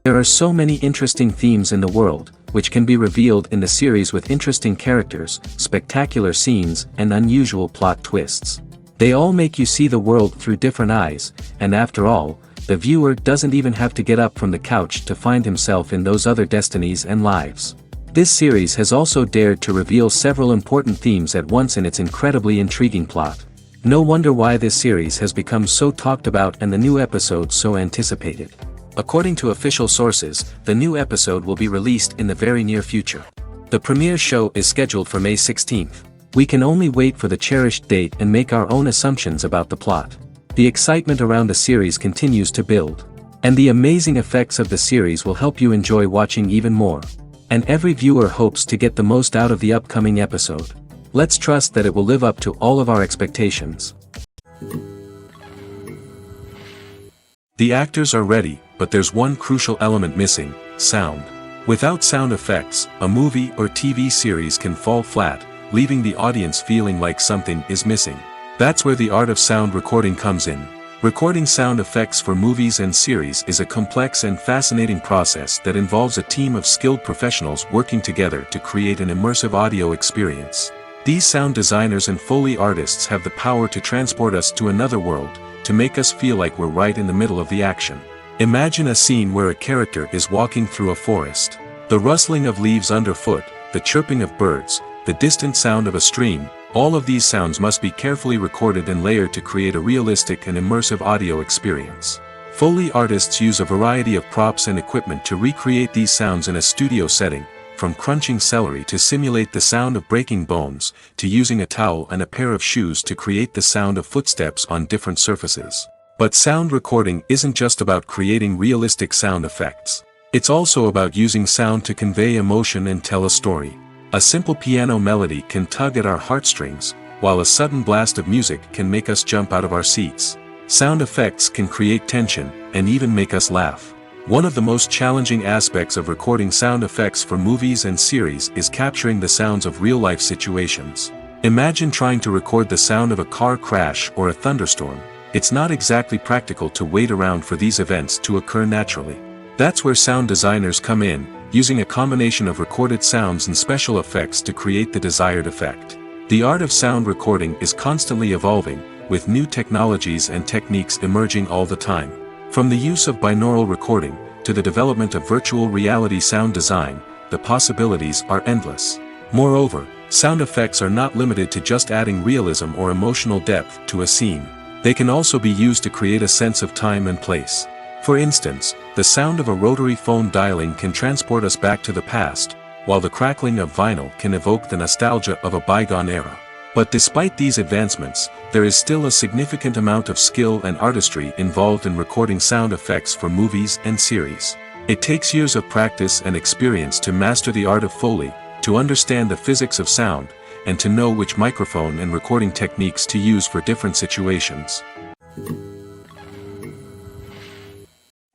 There are so many interesting themes in the world, which can be revealed in the series with interesting characters, spectacular scenes, and unusual plot twists. They all make you see the world through different eyes, and after all, the viewer doesn't even have to get up from the couch to find himself in those other destinies and lives. This series has also dared to reveal several important themes at once in its incredibly intriguing plot. No wonder why this series has become so talked about and the new episode so anticipated. According to official sources, the new episode will be released in the very near future. The premiere show is scheduled for May 16th. We can only wait for the cherished date and make our own assumptions about the plot. The excitement around the series continues to build. And the amazing effects of the series will help you enjoy watching even more. And every viewer hopes to get the most out of the upcoming episode. Let's trust that it will live up to all of our expectations. The actors are ready, but there's one crucial element missing: sound. Without sound effects, a movie or TV series can fall flat, leaving the audience feeling like something is missing. That's where the art of sound recording comes in. Recording sound effects for movies and series is a complex and fascinating process that involves a team of skilled professionals working together to create an immersive audio experience. These sound designers and Foley artists have the power to transport us to another world, to make us feel like we're right in the middle of the action. Imagine a scene where a character is walking through a forest. The rustling of leaves underfoot, the chirping of birds, the distant sound of a stream, all of these sounds must be carefully recorded and layered to create a realistic and immersive audio experience. Foley artists use a variety of props and equipment to recreate these sounds in a studio setting, from crunching celery to simulate the sound of breaking bones, to using a towel and a pair of shoes to create the sound of footsteps on different surfaces. But sound recording isn't just about creating realistic sound effects. It's also about using sound to convey emotion and tell a story. A simple piano melody can tug at our heartstrings, while a sudden blast of music can make us jump out of our seats. Sound effects can create tension, and even make us laugh. One of the most challenging aspects of recording sound effects for movies and series is capturing the sounds of real-life situations. Imagine trying to record the sound of a car crash or a thunderstorm. It's not exactly practical to wait around for these events to occur naturally. That's where sound designers come in, using a combination of recorded sounds and special effects to create the desired effect. The art of sound recording is constantly evolving, with new technologies and techniques emerging all the time. From the use of binaural recording, to the development of virtual reality sound design, the possibilities are endless. Moreover, sound effects are not limited to just adding realism or emotional depth to a scene. They can also be used to create a sense of time and place. For instance, the sound of a rotary phone dialing can transport us back to the past, while the crackling of vinyl can evoke the nostalgia of a bygone era. But despite these advancements, there is still a significant amount of skill and artistry involved in recording sound effects for movies and series. It takes years of practice and experience to master the art of Foley, to understand the physics of sound, and to know which microphone and recording techniques to use for different situations.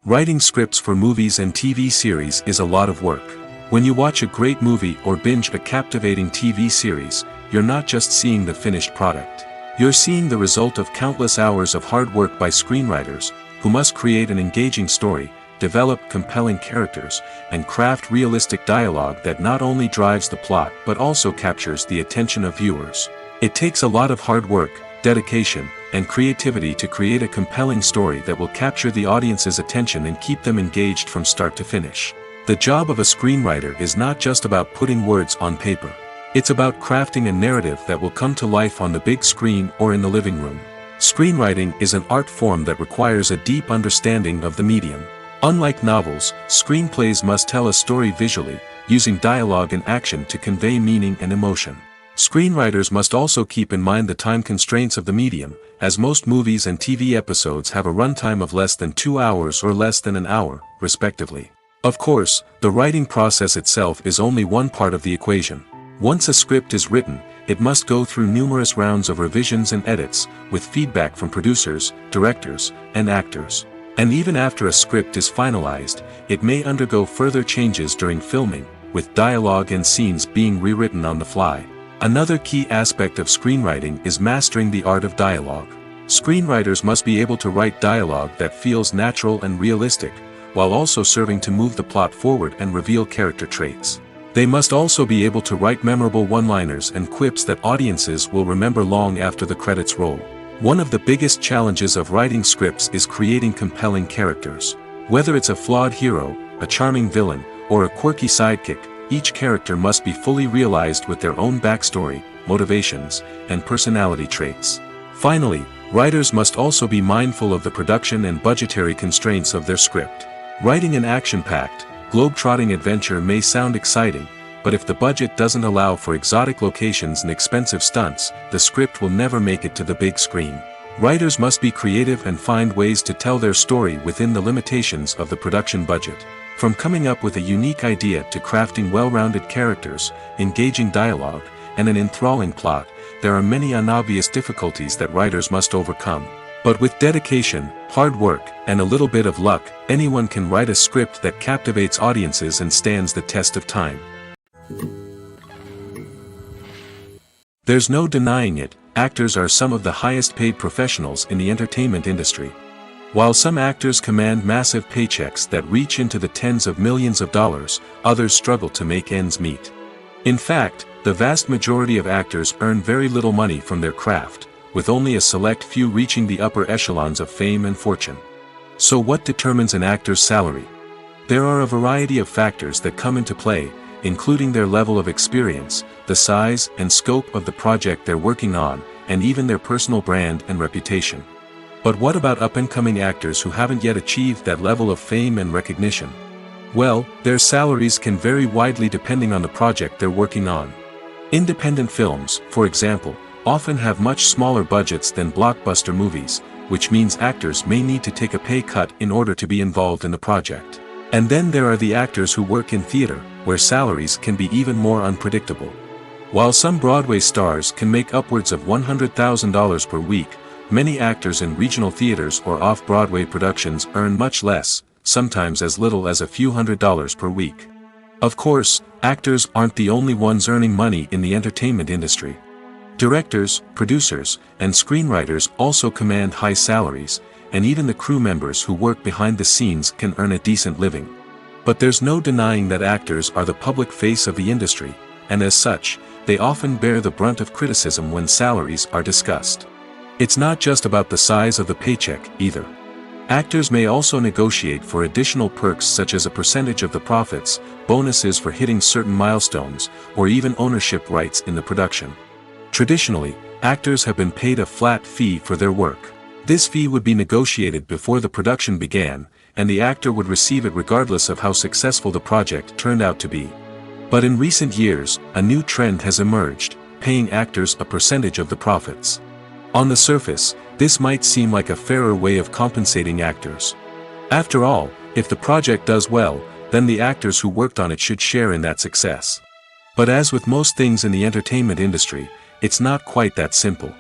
Writing scripts for movies and TV series is a lot of work. When you watch a great movie or binge a captivating TV series, you're not just seeing the finished product. You're seeing the result of countless hours of hard work by screenwriters, who must create an engaging story, develop compelling characters, and craft realistic dialogue that not only drives the plot but also captures the attention of viewers. It takes a lot of hard work, dedication, and creativity to create a compelling story that will capture the audience's attention and keep them engaged from start to finish. The job of a screenwriter is not just about putting words on paper. It's about crafting a narrative that will come to life on the big screen or in the living room. Screenwriting is an art form that requires a deep understanding of the medium. Unlike novels, screenplays must tell a story visually, using dialogue and action to convey meaning and emotion. Screenwriters must also keep in mind the time constraints of the medium, as most movies and TV episodes have a runtime of less than 2 hours or less than an hour, respectively. Of course, the writing process itself is only one part of the equation. Once a script is written, it must go through numerous rounds of revisions and edits, with feedback from producers, directors, and actors. And even after a script is finalized, it may undergo further changes during filming, with dialogue and scenes being rewritten on the fly. Another key aspect of screenwriting is mastering the art of dialogue. Screenwriters must be able to write dialogue that feels natural and realistic, while also serving to move the plot forward and reveal character traits. They must also be able to write memorable one-liners and quips that audiences will remember long after the credits roll. One of the biggest challenges of writing scripts is creating compelling characters. Whether it's a flawed hero, a charming villain, or a quirky sidekick, each character must be fully realized with their own backstory, motivations, and personality traits. Finally, writers must also be mindful of the production and budgetary constraints of their script. Writing an action-packed, globe-trotting adventure may sound exciting, but if the budget doesn't allow for exotic locations and expensive stunts, the script will never make it to the big screen. Writers must be creative and find ways to tell their story within the limitations of the production budget. From coming up with a unique idea to crafting well-rounded characters, engaging dialogue, and an enthralling plot, there are many unobvious difficulties that writers must overcome. But with dedication, hard work, and a little bit of luck, anyone can write a script that captivates audiences and stands the test of time. There's no denying it, actors are some of the highest-paid professionals in the entertainment industry. While some actors command massive paychecks that reach into the tens of millions of dollars, others struggle to make ends meet. In fact, the vast majority of actors earn very little money from their craft, with only a select few reaching the upper echelons of fame and fortune. So what determines an actor's salary? There are a variety of factors that come into play, including their level of experience, the size and scope of the project they're working on, and even their personal brand and reputation. But what about up-and-coming actors who haven't yet achieved that level of fame and recognition? Well, their salaries can vary widely depending on the project they're working on. Independent films, for example, often have much smaller budgets than blockbuster movies, which means actors may need to take a pay cut in order to be involved in the project. And then there are the actors who work in theater, where salaries can be even more unpredictable. While some Broadway stars can make upwards of $100,000 per week, many actors in regional theaters or off-Broadway productions earn much less, sometimes as little as a few $100s per week. Of course, actors aren't the only ones earning money in the entertainment industry. Directors, producers, and screenwriters also command high salaries, and even the crew members who work behind the scenes can earn a decent living. But there's no denying that actors are the public face of the industry, and as such, they often bear the brunt of criticism when salaries are discussed. It's not just about the size of the paycheck, either. Actors may also negotiate for additional perks such as a percentage of the profits, bonuses for hitting certain milestones, or even ownership rights in the production. Traditionally, actors have been paid a flat fee for their work. This fee would be negotiated before the production began, and the actor would receive it regardless of how successful the project turned out to be. But in recent years, a new trend has emerged, paying actors a percentage of the profits. On the surface, this might seem like a fairer way of compensating actors. After all, if the project does well, then the actors who worked on it should share in that success. But as with most things in the entertainment industry, it's not quite that simple.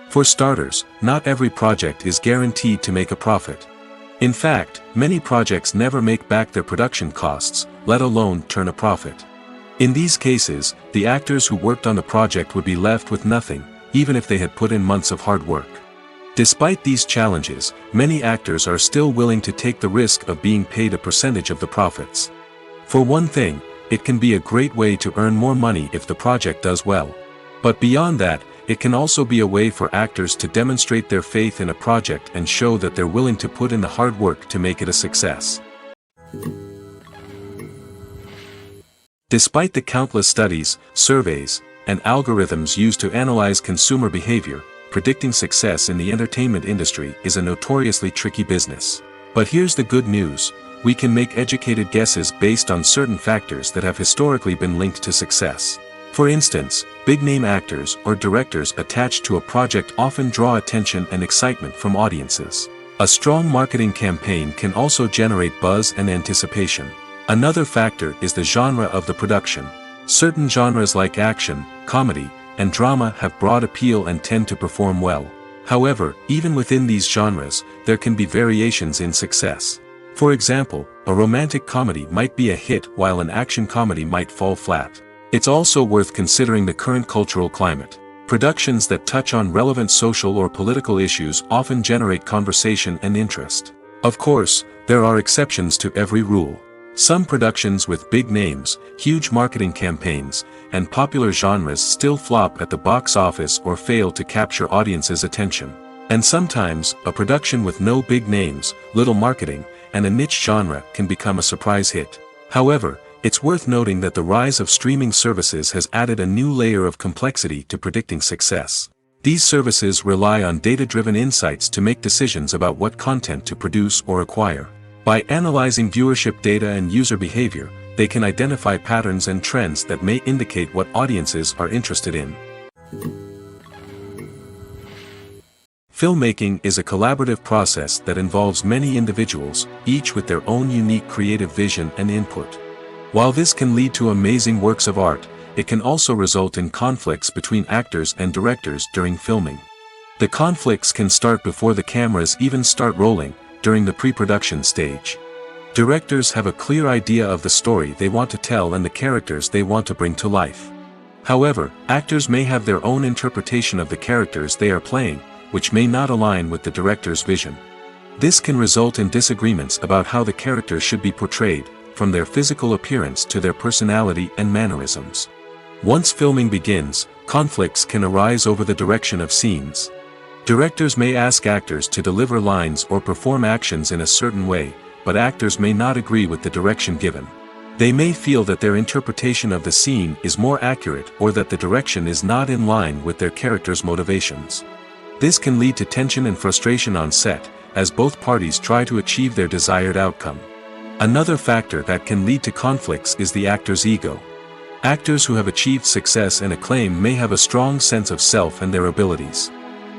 For starters, not every project is guaranteed to make a profit. In fact, many projects never make back their production costs, let alone turn a profit. In these cases, the actors who worked on the project would be left with nothing, even if they had put in months of hard work. Despite these challenges, many actors are still willing to take the risk of being paid a percentage of the profits. For one thing, it can be a great way to earn more money if the project does well. But beyond that, it can also be a way for actors to demonstrate their faith in a project and show that they're willing to put in the hard work to make it a success. Despite the countless studies, surveys, and algorithms used to analyze consumer behavior, predicting success in the entertainment industry is a notoriously tricky business. But here's the good news: we can make educated guesses based on certain factors that have historically been linked to success. For instance, big-name actors or directors attached to a project often draw attention and excitement from audiences. A strong marketing campaign can also generate buzz and anticipation. Another factor is the genre of the production. Certain genres like action, comedy, and drama have broad appeal and tend to perform well. However, even within these genres, there can be variations in success. For example, a romantic comedy might be a hit while an action comedy might fall flat. It's also worth considering the current cultural climate. Productions that touch on relevant social or political issues often generate conversation and interest. Of course, there are exceptions to every rule. Some productions with big names, huge marketing campaigns, and popular genres still flop at the box office or fail to capture audiences' attention. And sometimes, a production with no big names, little marketing, and a niche genre can become a surprise hit. However, it's worth noting that the rise of streaming services has added a new layer of complexity to predicting success. These services rely on data-driven insights to make decisions about what content to produce or acquire. By analyzing viewership data and user behavior, they can identify patterns and trends that may indicate what audiences are interested in. Filmmaking is a collaborative process that involves many individuals, each with their own unique creative vision and input. While this can lead to amazing works of art, it can also result in conflicts between actors and directors during filming. The conflicts can start before the cameras even start rolling, during the pre-production stage. Directors have a clear idea of the story they want to tell and the characters they want to bring to life. However, actors may have their own interpretation of the characters they are playing, which may not align with the director's vision. This can result in disagreements about how the characters should be portrayed, from their physical appearance to their personality and mannerisms. Once filming begins, conflicts can arise over the direction of scenes. Directors may ask actors to deliver lines or perform actions in a certain way, but actors may not agree with the direction given. They may feel that their interpretation of the scene is more accurate or that the direction is not in line with their character's motivations. This can lead to tension and frustration on set, as both parties try to achieve their desired outcome. Another factor that can lead to conflicts is the actor's ego. Actors who have achieved success and acclaim may have a strong sense of self and their abilities.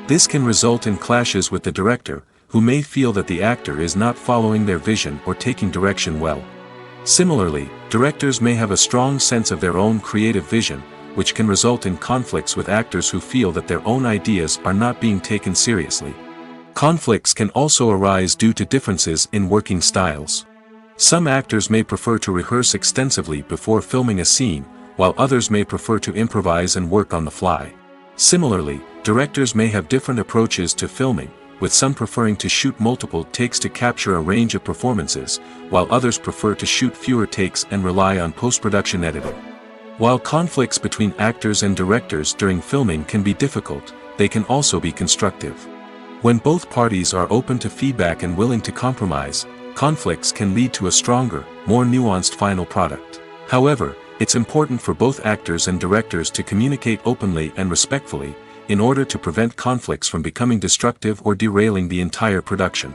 This can result in clashes with the director, who may feel that the actor is not following their vision or taking direction well. Similarly, directors may have a strong sense of their own creative vision, which can result in conflicts with actors who feel that their own ideas are not being taken seriously. Conflicts can also arise due to differences in working styles. Some actors may prefer to rehearse extensively before filming a scene, while others may prefer to improvise and work on the fly. Similarly, directors may have different approaches to filming, with some preferring to shoot multiple takes to capture a range of performances, while others prefer to shoot fewer takes and rely on post-production editing. While conflicts between actors and directors during filming can be difficult, they can also be constructive. When both parties are open to feedback and willing to compromise, conflicts can lead to a stronger, more nuanced final product. However, it's important for both actors and directors to communicate openly and respectfully, in order to prevent conflicts from becoming destructive or derailing the entire production.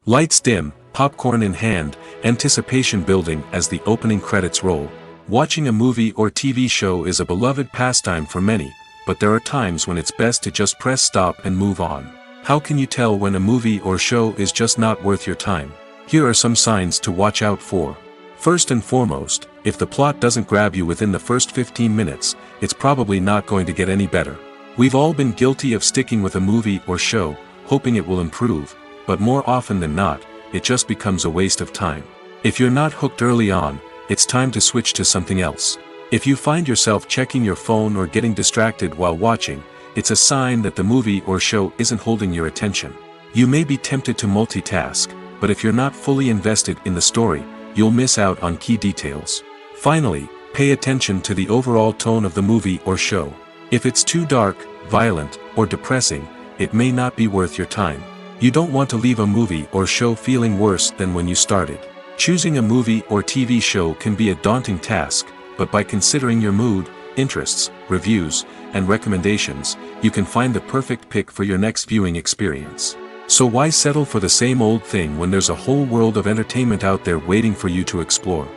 Lights dim, popcorn in hand, anticipation building as the opening credits roll. Watching a movie or TV show is a beloved pastime for many, but there are times when it's best to just press stop and move on. How can you tell when a movie or show is just not worth your time? Here are some signs to watch out for. First and foremost, if the plot doesn't grab you within the first 15 minutes, it's probably not going to get any better. We've all been guilty of sticking with a movie or show, hoping it will improve, but more often than not, it just becomes a waste of time. If you're not hooked early on, it's time to switch to something else. If you find yourself checking your phone or getting distracted while watching, it's a sign that the movie or show isn't holding your attention. You may be tempted to multitask, but if you're not fully invested in the story, you'll miss out on key details. Finally, pay attention to the overall tone of the movie or show. If it's too dark, violent, or depressing, it may not be worth your time. You don't want to leave a movie or show feeling worse than when you started. Choosing a movie or TV show can be a daunting task, but by considering your mood, interests, reviews, and recommendations, you can find the perfect pick for your next viewing experience. So why settle for the same old thing when there's a whole world of entertainment out there waiting for you to explore?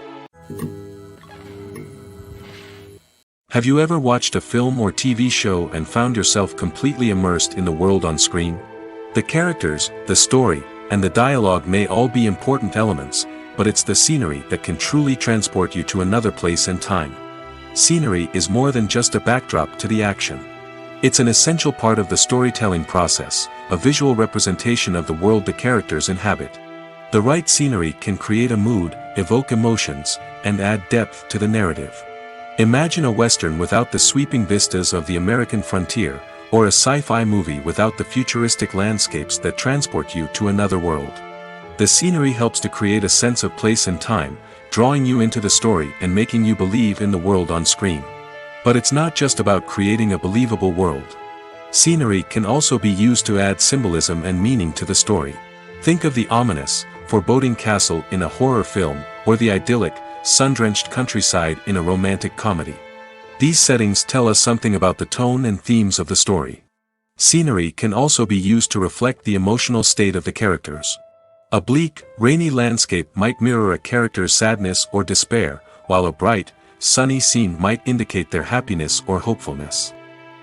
Have you ever watched a film or TV show and found yourself completely immersed in the world on screen? The characters, the story, and the dialogue may all be important elements, but it's the scenery that can truly transport you to another place and time. Scenery is more than just a backdrop to the action. It's an essential part of the storytelling process, a visual representation of the world the characters inhabit. The right scenery can create a mood, evoke emotions, and add depth to the narrative. Imagine a western without the sweeping vistas of the American frontier, or a sci-fi movie without the futuristic landscapes that transport you to another world. The scenery helps to create a sense of place and time, drawing you into the story and making you believe in the world on screen. But it's not just about creating a believable world. Scenery can also be used to add symbolism and meaning to the story. Think of the ominous, foreboding castle in a horror film, or the idyllic, sun-drenched countryside in a romantic comedy. These settings tell us something about the tone and themes of the story. Scenery can also be used to reflect the emotional state of the characters. A bleak, rainy landscape might mirror a character's sadness or despair, while a bright, sunny scene might indicate their happiness or hopefulness.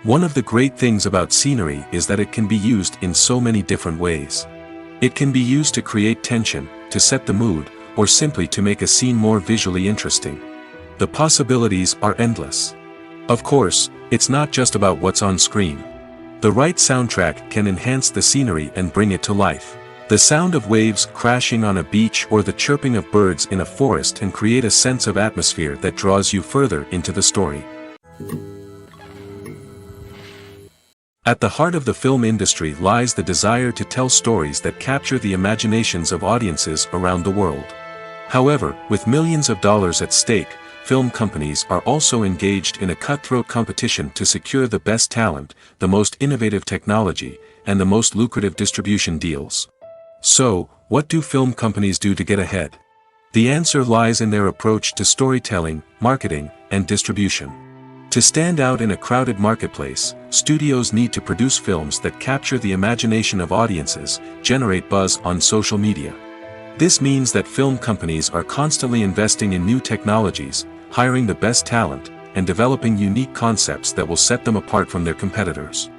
One of the great things about scenery is that it can be used in so many different ways. It can be used to create tension, to set the mood, or simply to make a scene more visually interesting. The possibilities are endless. Of course, it's not just about what's on screen. The right soundtrack can enhance the scenery and bring it to life. The sound of waves crashing on a beach or the chirping of birds in a forest can create a sense of atmosphere that draws you further into the story. At the heart of the film industry lies the desire to tell stories that capture the imaginations of audiences around the world. However, with millions of dollars at stake, film companies are also engaged in a cutthroat competition to secure the best talent, the most innovative technology, and the most lucrative distribution deals. So, what do film companies do to get ahead? The answer lies in their approach to storytelling, marketing, and distribution. To stand out in a crowded marketplace, studios need to produce films that capture the imagination of audiences, generate buzz on social media. This means that film companies are constantly investing in new technologies, hiring the best talent, and developing unique concepts that will set them apart from their competitors.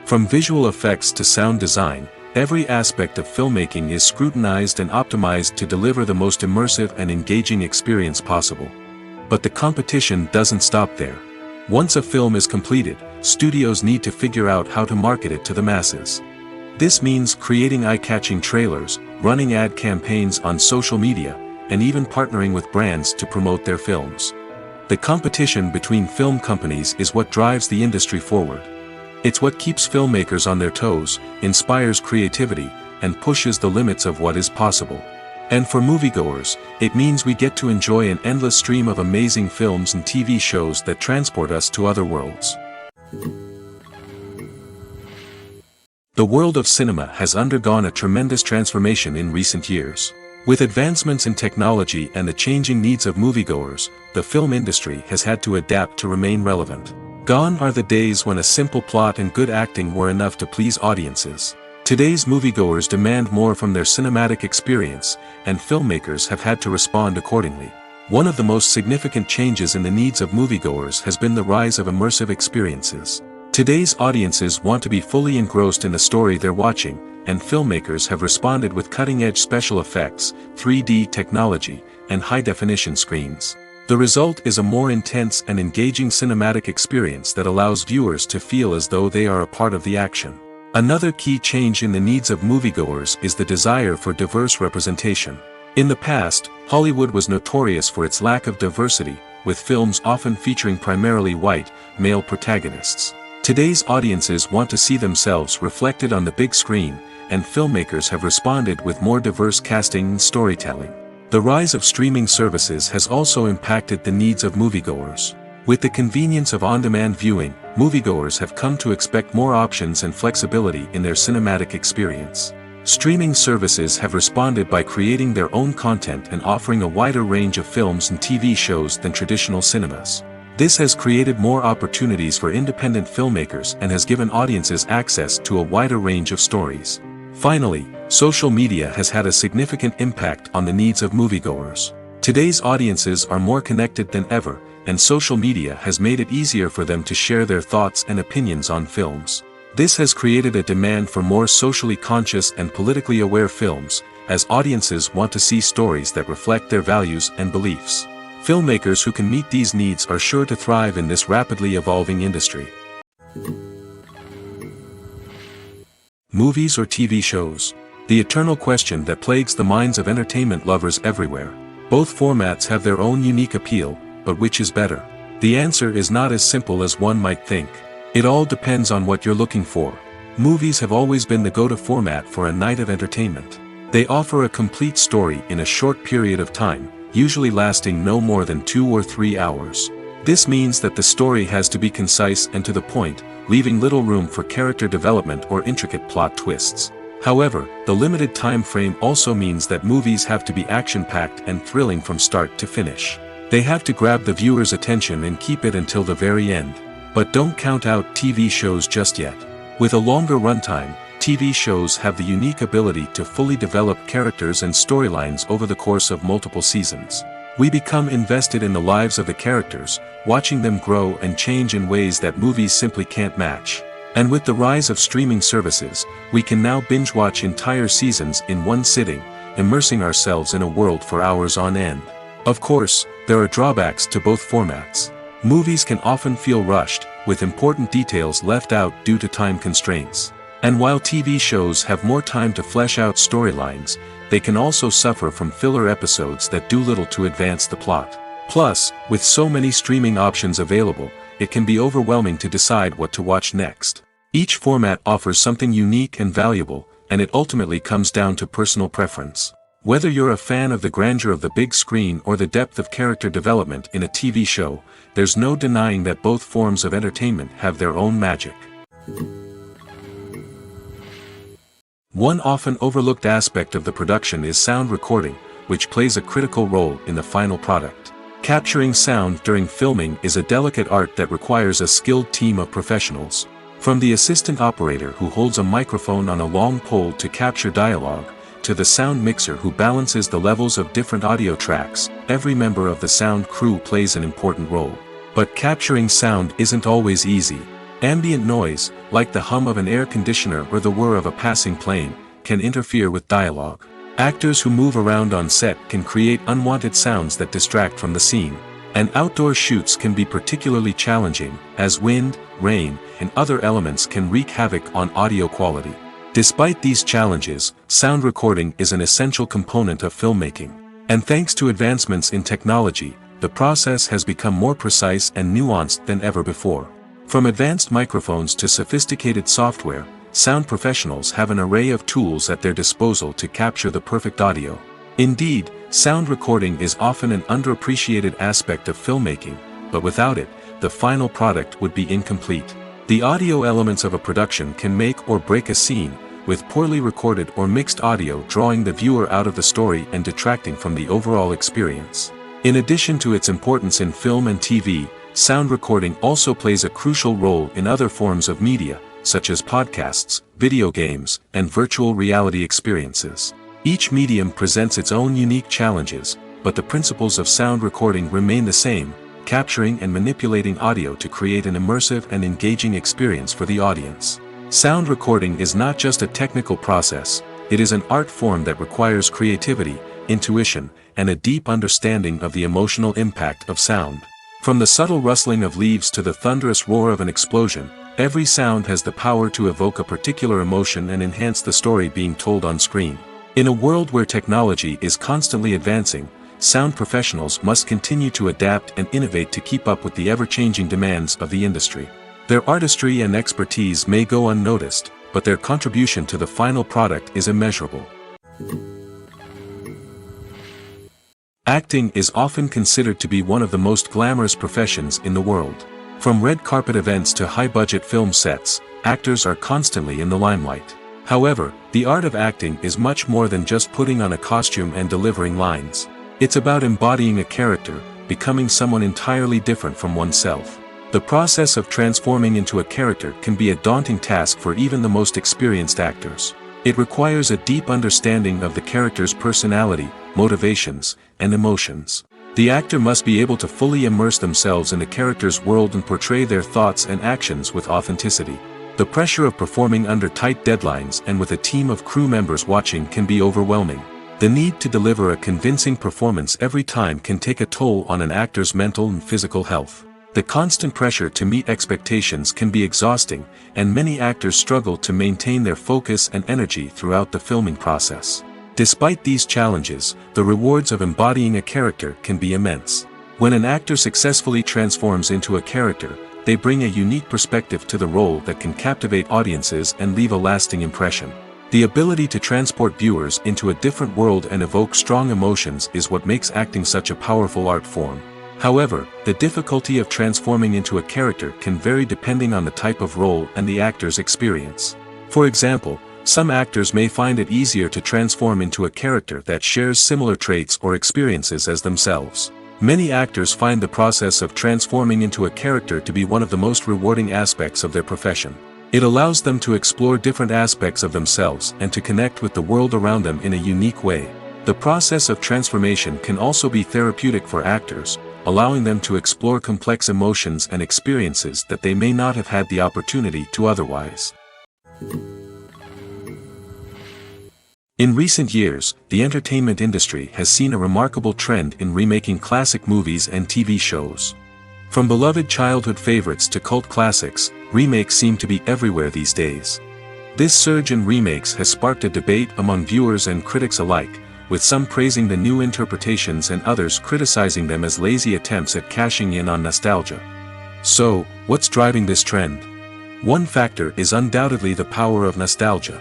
From visual effects to sound design, every aspect of filmmaking is scrutinized and optimized to deliver the most immersive and engaging experience possible. But the competition doesn't stop there. Once a film is completed, studios need to figure out how to market it to the masses. This means creating eye-catching trailers, running ad campaigns on social media, and even partnering with brands to promote their films. The competition between film companies is what drives the industry forward. It's what keeps filmmakers on their toes, inspires creativity, and pushes the limits of what is possible. And for moviegoers, it means we get to enjoy an endless stream of amazing films and TV shows that transport us to other worlds. The world of cinema has undergone a tremendous transformation in recent years. With advancements in technology and the changing needs of moviegoers, the film industry has had to adapt to remain relevant. Gone are the days when a simple plot and good acting were enough to please audiences. Today's moviegoers demand more from their cinematic experience, and filmmakers have had to respond accordingly. One of the most significant changes in the needs of moviegoers has been the rise of immersive experiences. Today's audiences want to be fully engrossed in the story they're watching, and filmmakers have responded with cutting-edge special effects, 3D technology, and high-definition screens. The result is a more intense and engaging cinematic experience that allows viewers to feel as though they are a part of the action. Another key change in the needs of moviegoers is the desire for diverse representation. In the past, Hollywood was notorious for its lack of diversity, with films often featuring primarily white, male protagonists. Today's audiences want to see themselves reflected on the big screen, and filmmakers have responded with more diverse casting and storytelling. The rise of streaming services has also impacted the needs of moviegoers. With the convenience of on-demand viewing, moviegoers have come to expect more options and flexibility in their cinematic experience. Streaming services have responded by creating their own content and offering a wider range of films and TV shows than traditional cinemas. This has created more opportunities for independent filmmakers and has given audiences access to a wider range of stories. Finally, social media has had a significant impact on the needs of moviegoers. Today's audiences are more connected than ever, and social media has made it easier for them to share their thoughts and opinions on films. This has created a demand for more socially conscious and politically aware films, as audiences want to see stories that reflect their values and beliefs. Filmmakers who can meet these needs are sure to thrive in this rapidly evolving industry. Movies or TV shows? The eternal question that plagues the minds of entertainment lovers everywhere. Both formats have their own unique appeal, but which is better? The answer is not as simple as one might think. It all depends on what you're looking for. Movies have always been the go-to format for a night of entertainment. They offer a complete story in a short period of time, usually lasting no more than 2 or 3 hours. This means that the story has to be concise and to the point, leaving little room for character development or intricate plot twists. However, the limited time frame also means that movies have to be action-packed and thrilling from start to finish. They have to grab the viewer's attention and keep it until the very end. But don't count out TV shows just yet. With a longer runtime, TV shows have the unique ability to fully develop characters and storylines over the course of multiple seasons. We become invested in the lives of the characters, watching them grow and change in ways that movies simply can't match. And with the rise of streaming services, we can now binge-watch entire seasons in one sitting, immersing ourselves in a world for hours on end. Of course, there are drawbacks to both formats. Movies can often feel rushed, with important details left out due to time constraints. And while TV shows have more time to flesh out storylines, they can also suffer from filler episodes that do little to advance the plot. Plus, with so many streaming options available, it can be overwhelming to decide what to watch next. Each format offers something unique and valuable, and it ultimately comes down to personal preference. Whether you're a fan of the grandeur of the big screen or the depth of character development in a TV show, there's no denying that both forms of entertainment have their own magic. One often overlooked aspect of the production is sound recording, which plays a critical role in the final product. Capturing sound during filming is a delicate art that requires a skilled team of professionals. From the assistant operator who holds a microphone on a long pole to capture dialogue, to the sound mixer who balances the levels of different audio tracks, every member of the sound crew plays an important role. But capturing sound isn't always easy. Ambient noise, like the hum of an air conditioner or the whir of a passing plane, can interfere with dialogue. Actors who move around on set can create unwanted sounds that distract from the scene. And outdoor shoots can be particularly challenging, as wind, rain, and other elements can wreak havoc on audio quality. Despite these challenges, sound recording is an essential component of filmmaking. And thanks to advancements in technology, the process has become more precise and nuanced than ever before. From advanced microphones to sophisticated software, sound professionals have an array of tools at their disposal to capture the perfect audio. Indeed, sound recording is often an underappreciated aspect of filmmaking, but without it, the final product would be incomplete. The audio elements of a production can make or break a scene, with poorly recorded or mixed audio drawing the viewer out of the story and detracting from the overall experience. In addition to its importance in film and TV, sound recording also plays a crucial role in other forms of media, such as podcasts, video games, and virtual reality experiences. Each medium presents its own unique challenges, but the principles of sound recording remain the same, capturing and manipulating audio to create an immersive and engaging experience for the audience. Sound recording is not just a technical process, it is an art form that requires creativity, intuition, and a deep understanding of the emotional impact of sound. From the subtle rustling of leaves to the thunderous roar of an explosion, every sound has the power to evoke a particular emotion and enhance the story being told on screen. In a world where technology is constantly advancing, sound professionals must continue to adapt and innovate to keep up with the ever-changing demands of the industry. Their artistry and expertise may go unnoticed, but their contribution to the final product is immeasurable. Acting is often considered to be one of the most glamorous professions in the world. From red carpet events to high-budget film sets, actors are constantly in the limelight. However, the art of acting is much more than just putting on a costume and delivering lines. It's about embodying a character, becoming someone entirely different from oneself. The process of transforming into a character can be a daunting task for even the most experienced actors. It requires a deep understanding of the character's personality, motivations, and emotions. The actor must be able to fully immerse themselves in the character's world and portray their thoughts and actions with authenticity. The pressure of performing under tight deadlines and with a team of crew members watching can be overwhelming. The need to deliver a convincing performance every time can take a toll on an actor's mental and physical health. The constant pressure to meet expectations can be exhausting, and many actors struggle to maintain their focus and energy throughout the filming process. Despite these challenges, the rewards of embodying a character can be immense. When an actor successfully transforms into a character, they bring a unique perspective to the role that can captivate audiences and leave a lasting impression. The ability to transport viewers into a different world and evoke strong emotions is what makes acting such a powerful art form. However, the difficulty of transforming into a character can vary depending on the type of role and the actor's experience. For example, some actors may find it easier to transform into a character that shares similar traits or experiences as themselves. Many actors find the process of transforming into a character to be one of the most rewarding aspects of their profession. It allows them to explore different aspects of themselves and to connect with the world around them in a unique way. The process of transformation can also be therapeutic for actors, allowing them to explore complex emotions and experiences that they may not have had the opportunity to otherwise. In recent years, the entertainment industry has seen a remarkable trend in remaking classic movies and TV shows. From beloved childhood favorites to cult classics, remakes seem to be everywhere these days. This surge in remakes has sparked a debate among viewers and critics alike, with some praising the new interpretations and others criticizing them as lazy attempts at cashing in on nostalgia. So, what's driving this trend? One factor is undoubtedly the power of nostalgia.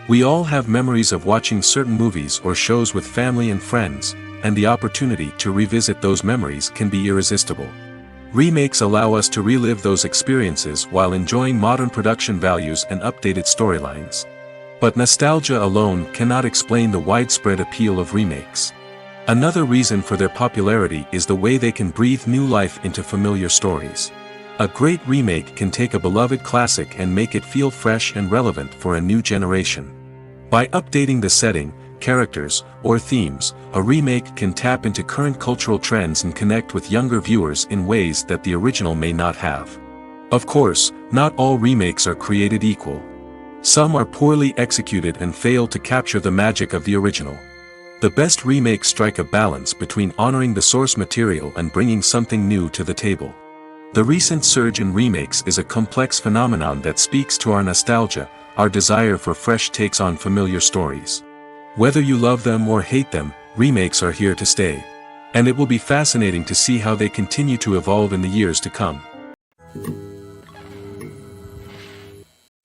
We all have memories of watching certain movies or shows with family and friends, and the opportunity to revisit those memories can be irresistible. Remakes allow us to relive those experiences while enjoying modern production values and updated storylines. But nostalgia alone cannot explain the widespread appeal of remakes. Another reason for their popularity is the way they can breathe new life into familiar stories. A great remake can take a beloved classic and make it feel fresh and relevant for a new generation. By updating the setting, characters, or themes, a remake can tap into current cultural trends and connect with younger viewers in ways that the original may not have. Of course, not all remakes are created equal. Some are poorly executed and fail to capture the magic of the original. The best remakes strike a balance between honoring the source material and bringing something new to the table. The recent surge in remakes is a complex phenomenon that speaks to our nostalgia, our desire for fresh takes on familiar stories. Whether you love them or hate them, remakes are here to stay. And it will be fascinating to see how they continue to evolve in the years to come.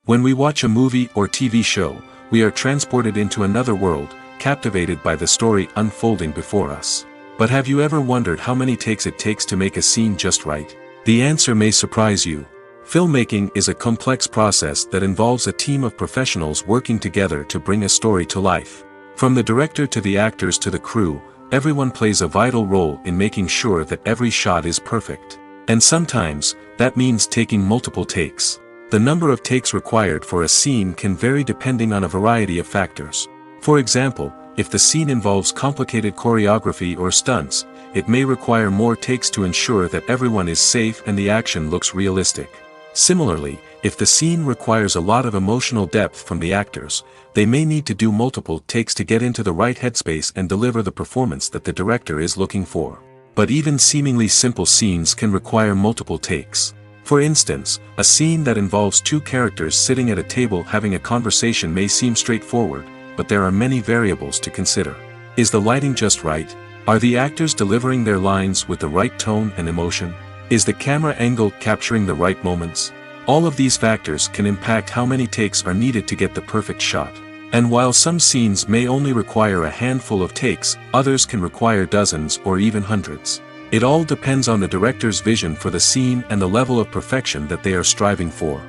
When we watch a movie or TV show, we are transported into another world, captivated by the story unfolding before us. But have you ever wondered how many takes it takes to make a scene just right? The answer may surprise you. Filmmaking is a complex process that involves a team of professionals working together to bring a story to life. From the director to the actors to the crew, everyone plays a vital role in making sure that every shot is perfect. And sometimes, that means taking multiple takes. The number of takes required for a scene can vary depending on a variety of factors. For example, if the scene involves complicated choreography or stunts, it may require more takes to ensure that everyone is safe and the action looks realistic. Similarly, if the scene requires a lot of emotional depth from the actors, they may need to do multiple takes to get into the right headspace and deliver the performance that the director is looking for. But even seemingly simple scenes can require multiple takes. For instance, a scene that involves two characters sitting at a table having a conversation may seem straightforward, but there are many variables to consider. Is the lighting just right? Are the actors delivering their lines with the right tone and emotion? Is the camera angle capturing the right moments? All of these factors can impact how many takes are needed to get the perfect shot. And while some scenes may only require a handful of takes, others can require dozens or even hundreds. It all depends on the director's vision for the scene and the level of perfection that they are striving for.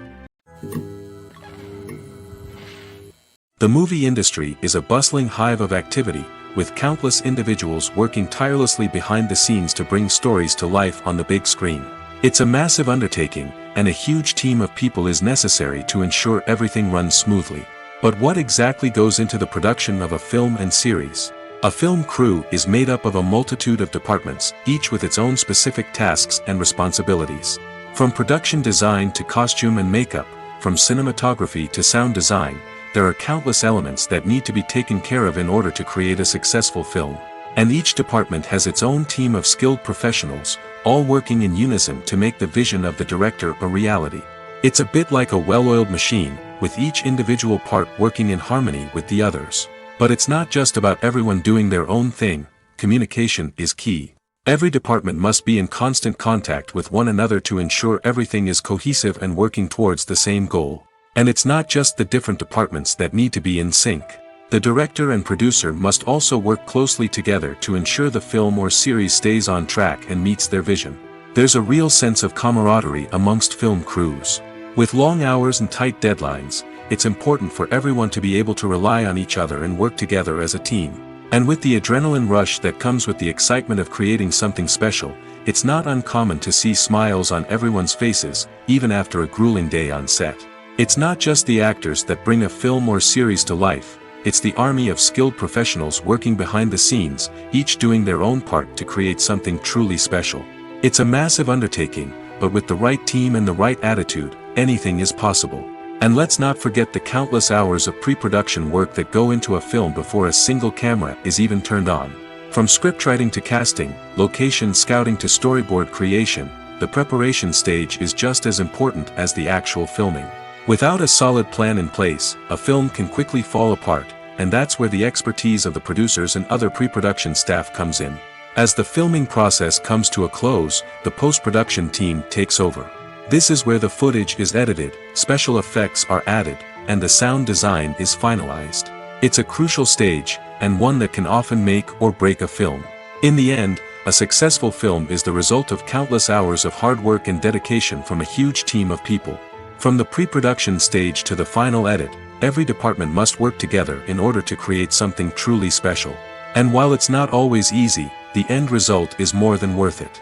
The movie industry is a bustling hive of activity, with countless individuals working tirelessly behind the scenes to bring stories to life on the big screen. It's a massive undertaking, and a huge team of people is necessary to ensure everything runs smoothly. But what exactly goes into the production of a film and series? A film crew is made up of a multitude of departments, each with its own specific tasks and responsibilities. From production design to costume and makeup, from cinematography to sound design, there are countless elements that need to be taken care of in order to create a successful film. And each department has its own team of skilled professionals, all working in unison to make the vision of the director a reality. It's a bit like a well-oiled machine, with each individual part working in harmony with the others. But it's not just about everyone doing their own thing. Communication is key. Every department must be in constant contact with one another to ensure everything is cohesive and working towards the same goal. And it's not just the different departments that need to be in sync. The director and producer must also work closely together to ensure the film or series stays on track and meets their vision. There's a real sense of camaraderie amongst film crews. With long hours and tight deadlines, it's important for everyone to be able to rely on each other and work together as a team. And with the adrenaline rush that comes with the excitement of creating something special, it's not uncommon to see smiles on everyone's faces, even after a grueling day on set. It's not just the actors that bring a film or series to life, it's the army of skilled professionals working behind the scenes, each doing their own part to create something truly special. It's a massive undertaking, but with the right team and the right attitude, anything is possible. And let's not forget the countless hours of pre-production work that go into a film before a single camera is even turned on. From scriptwriting to casting, location scouting to storyboard creation, the preparation stage is just as important as the actual filming. Without a solid plan in place, a film can quickly fall apart, and that's where the expertise of the producers and other pre-production staff comes in. As the filming process comes to a close, the post-production team takes over. This is where the footage is edited, special effects are added, and the sound design is finalized. It's a crucial stage, and one that can often make or break a film. In the end, a successful film is the result of countless hours of hard work and dedication from a huge team of people. From the pre-production stage to the final edit, every department must work together in order to create something truly special. And while it's not always easy, the end result is more than worth it.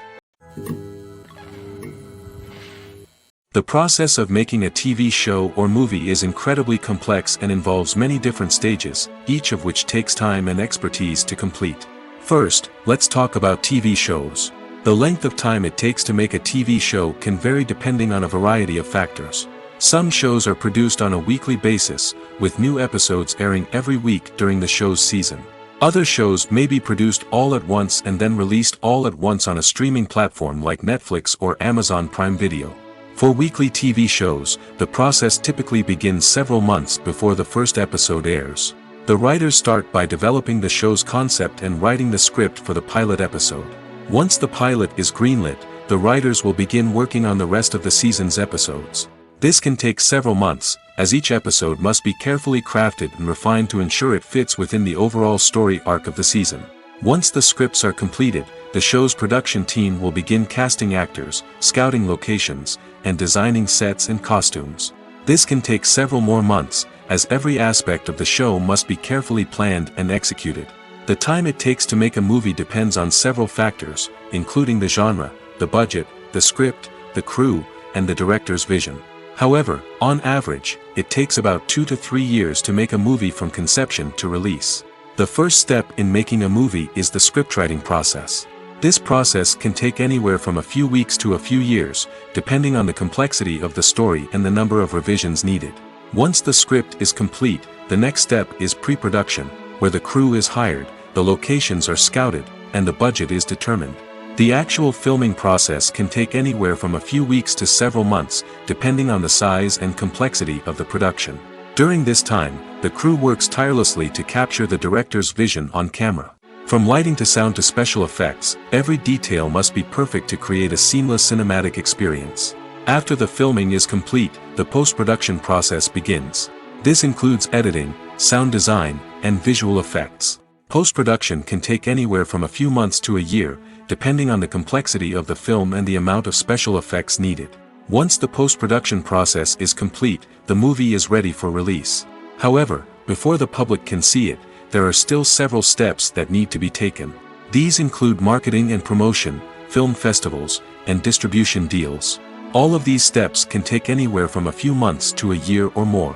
The process of making a TV show or movie is incredibly complex and involves many different stages, each of which takes time and expertise to complete. First, let's talk about TV shows. The length of time it takes to make a TV show can vary depending on a variety of factors. Some shows are produced on a weekly basis, with new episodes airing every week during the show's season. Other shows may be produced all at once and then released all at once on a streaming platform like Netflix or Amazon Prime Video. For weekly TV shows, the process typically begins several months before the first episode airs. The writers start by developing the show's concept and writing the script for the pilot episode. Once the pilot is greenlit, the writers will begin working on the rest of the season's episodes. This can take several months, as each episode must be carefully crafted and refined to ensure it fits within the overall story arc of the season. Once the scripts are completed, the show's production team will begin casting actors, scouting locations, and designing sets and costumes. This can take several more months, as every aspect of the show must be carefully planned and executed. The time it takes to make a movie depends on several factors, including the genre, the budget, the script, the crew, and the director's vision. However, on average, it takes about 2 to 3 years to make a movie from conception to release. The first step in making a movie is the scriptwriting process. This process can take anywhere from a few weeks to a few years, depending on the complexity of the story and the number of revisions needed. Once the script is complete, the next step is pre-production, where the crew is hired, the locations are scouted, and the budget is determined. The actual filming process can take anywhere from a few weeks to several months, depending on the size and complexity of the production. During this time, the crew works tirelessly to capture the director's vision on camera. From lighting to sound to special effects, every detail must be perfect to create a seamless cinematic experience. After the filming is complete, the post-production process begins. This includes editing, sound design, and visual effects. Post-production can take anywhere from a few months to a year, depending on the complexity of the film and the amount of special effects needed. Once the post-production process is complete, the movie is ready for release. However, before the public can see it, there are still several steps that need to be taken. These include marketing and promotion, film festivals, and distribution deals. All of these steps can take anywhere from a few months to a year or more.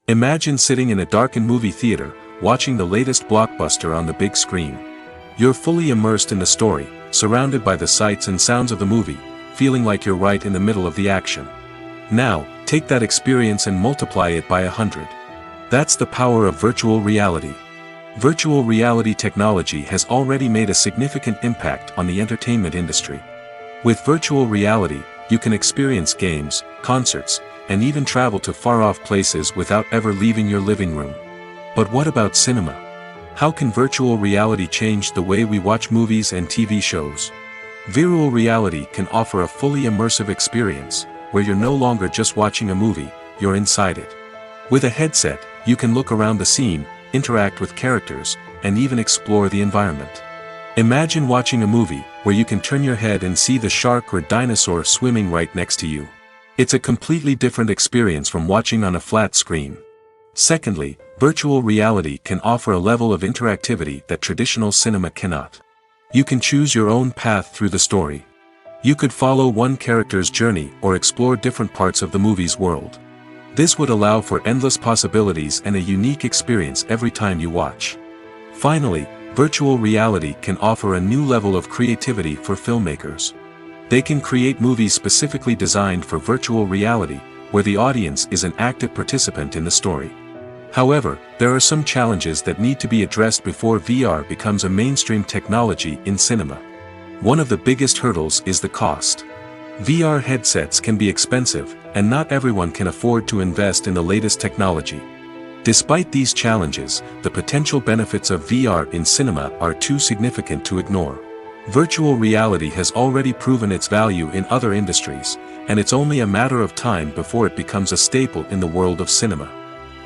Imagine sitting in a darkened movie theater, watching the latest blockbuster on the big screen. You're fully immersed in the story, surrounded by the sights and sounds of the movie, feeling like you're right in the middle of the action. Now, take that experience and multiply it by 100. That's the power of virtual reality. Virtual reality technology has already made a significant impact on the entertainment industry. With virtual reality, you can experience games, concerts, and even travel to far-off places without ever leaving your living room. But what about cinema? How can virtual reality change the way we watch movies and TV shows? Virtual reality can offer a fully immersive experience, where you're no longer just watching a movie, you're inside it. With a headset, you can look around the scene, interact with characters, and even explore the environment. Imagine watching a movie, where you can turn your head and see the shark or dinosaur swimming right next to you. It's a completely different experience from watching on a flat screen. Secondly, virtual reality can offer a level of interactivity that traditional cinema cannot. You can choose your own path through the story. You could follow one character's journey or explore different parts of the movie's world. This would allow for endless possibilities and a unique experience every time you watch. Finally, virtual reality can offer a new level of creativity for filmmakers. They can create movies specifically designed for virtual reality, where the audience is an active participant in the story. However, there are some challenges that need to be addressed before VR becomes a mainstream technology in cinema. One of the biggest hurdles is the cost. VR headsets can be expensive, and not everyone can afford to invest in the latest technology. Despite these challenges, the potential benefits of VR in cinema are too significant to ignore. Virtual reality has already proven its value in other industries, and it's only a matter of time before it becomes a staple in the world of cinema.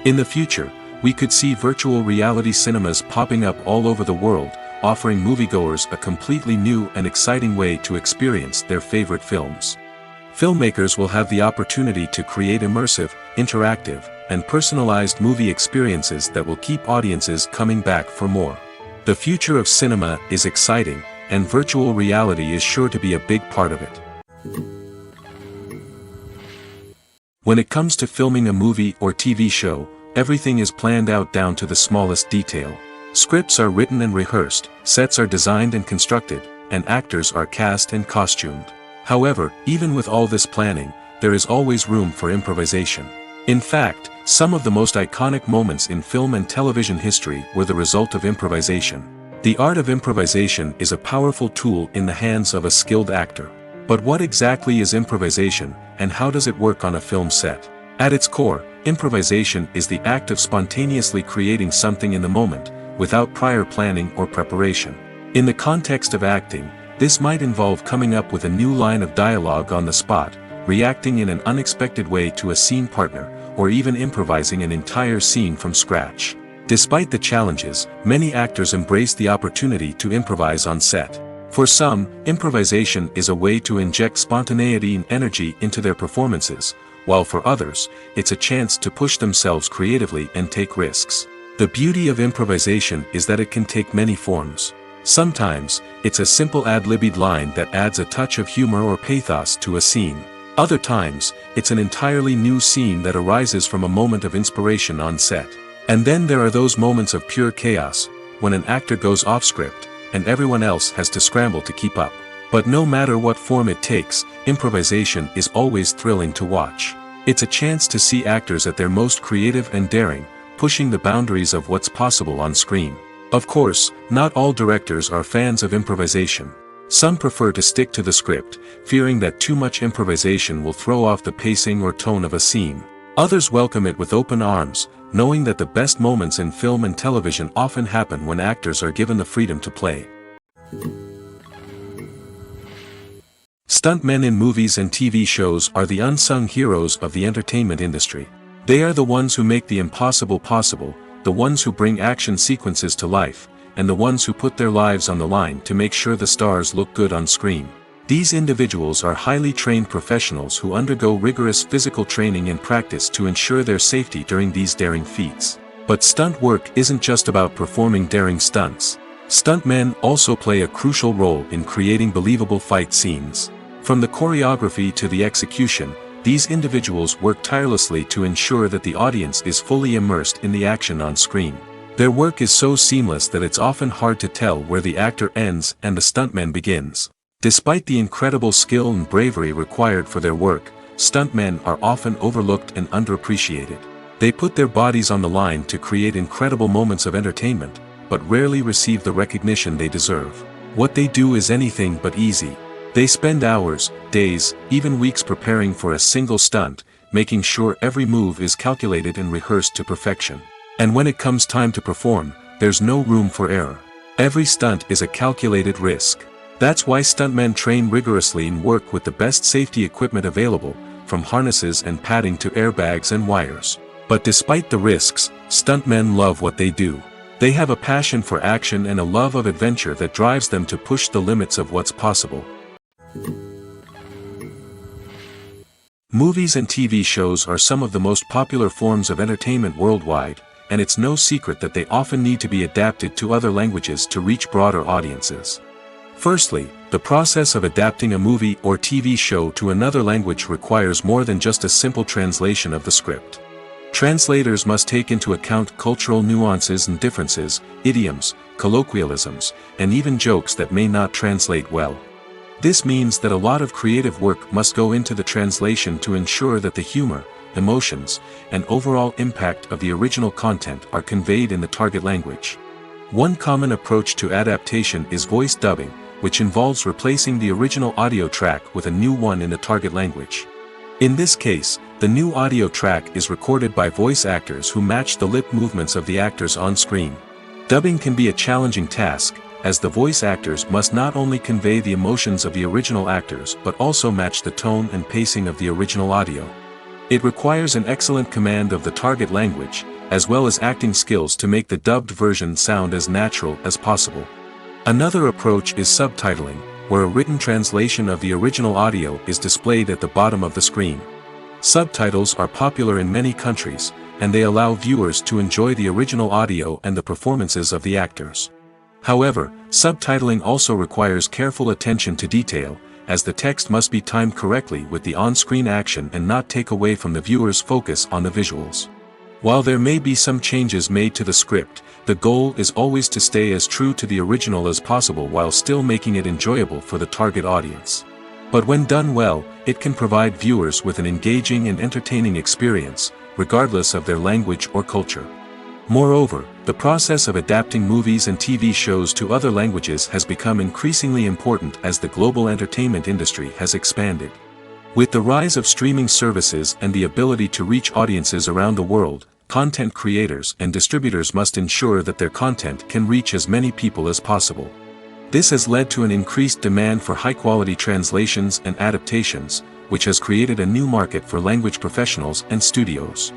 In the future, we could see virtual reality cinemas popping up all over the world, offering moviegoers a completely new and exciting way to experience their favorite films. Filmmakers will have the opportunity to create immersive, interactive, and personalized movie experiences that will keep audiences coming back for more. The future of cinema is exciting, and virtual reality is sure to be a big part of it. When it comes to filming a movie or TV show, everything is planned out down to the smallest detail. Scripts are written and rehearsed, sets are designed and constructed, and actors are cast and costumed. However, even with all this planning, there is always room for improvisation. In fact, some of the most iconic moments in film and television history were the result of improvisation. The art of improvisation is a powerful tool in the hands of a skilled actor. But what exactly is improvisation, and how does it work on a film set? At its core, improvisation is the act of spontaneously creating something in the moment, without prior planning or preparation. In the context of acting, this might involve coming up with a new line of dialogue on the spot, reacting in an unexpected way to a scene partner, or even improvising an entire scene from scratch. Despite the challenges, many actors embrace the opportunity to improvise on set. For some, improvisation is a way to inject spontaneity and energy into their performances, while for others, it's a chance to push themselves creatively and take risks. The beauty of improvisation is that it can take many forms. Sometimes, it's a simple ad-libbed line that adds a touch of humor or pathos to a scene. Other times, it's an entirely new scene that arises from a moment of inspiration on set. And then there are those moments of pure chaos, when an actor goes off script, and everyone else has to scramble to keep up. But no matter what form it takes, improvisation is always thrilling to watch. It's a chance to see actors at their most creative and daring, pushing the boundaries of what's possible on screen. Of course, not all directors are fans of improvisation. Some prefer to stick to the script, fearing that too much improvisation will throw off the pacing or tone of a scene. Others welcome it with open arms, knowing that the best moments in film and television often happen when actors are given the freedom to play. Stuntmen in movies and TV shows are the unsung heroes of the entertainment industry. They are the ones who make the impossible possible, the ones who bring action sequences to life, and the ones who put their lives on the line to make sure the stars look good on screen. These individuals are highly trained professionals who undergo rigorous physical training and practice to ensure their safety during these daring feats. But stunt work isn't just about performing daring stunts. Stuntmen also play a crucial role in creating believable fight scenes. From the choreography to the execution, these individuals work tirelessly to ensure that the audience is fully immersed in the action on screen. Their work is so seamless that it's often hard to tell where the actor ends and the stuntman begins. Despite the incredible skill and bravery required for their work, stuntmen are often overlooked and underappreciated. They put their bodies on the line to create incredible moments of entertainment, but rarely receive the recognition they deserve. What they do is anything but easy. They spend hours, days, even weeks preparing for a single stunt, making sure every move is calculated and rehearsed to perfection. And when it comes time to perform, there's no room for error. Every stunt is a calculated risk. That's why stuntmen train rigorously and work with the best safety equipment available, from harnesses and padding to airbags and wires. But despite the risks, stuntmen love what they do. They have a passion for action and a love of adventure that drives them to push the limits of what's possible. Movies and TV shows are some of the most popular forms of entertainment worldwide, and it's no secret that they often need to be adapted to other languages to reach broader audiences. Firstly, the process of adapting a movie or TV show to another language requires more than just a simple translation of the script. Translators must take into account cultural nuances and differences, idioms, colloquialisms, and even jokes that may not translate well. This means that a lot of creative work must go into the translation to ensure that the humor, emotions, and overall impact of the original content are conveyed in the target language. One common approach to adaptation is voice dubbing, which involves replacing the original audio track with a new one in the target language. In this case, the new audio track is recorded by voice actors who match the lip movements of the actors on screen. Dubbing can be a challenging task, as the voice actors must not only convey the emotions of the original actors but also match the tone and pacing of the original audio. It requires an excellent command of the target language, as well as acting skills to make the dubbed version sound as natural as possible. Another approach is subtitling, where a written translation of the original audio is displayed at the bottom of the screen. Subtitles are popular in many countries, and they allow viewers to enjoy the original audio and the performances of the actors. However, subtitling also requires careful attention to detail, as the text must be timed correctly with the on-screen action and not take away from the viewer's focus on the visuals. While there may be some changes made to the script, the goal is always to stay as true to the original as possible while still making it enjoyable for the target audience. But when done well, it can provide viewers with an engaging and entertaining experience, regardless of their language or culture. Moreover, the process of adapting movies and TV shows to other languages has become increasingly important as the global entertainment industry has expanded. With the rise of streaming services and the ability to reach audiences around the world, content creators and distributors must ensure that their content can reach as many people as possible. This has led to an increased demand for high-quality translations and adaptations, which has created a new market for language professionals and studios.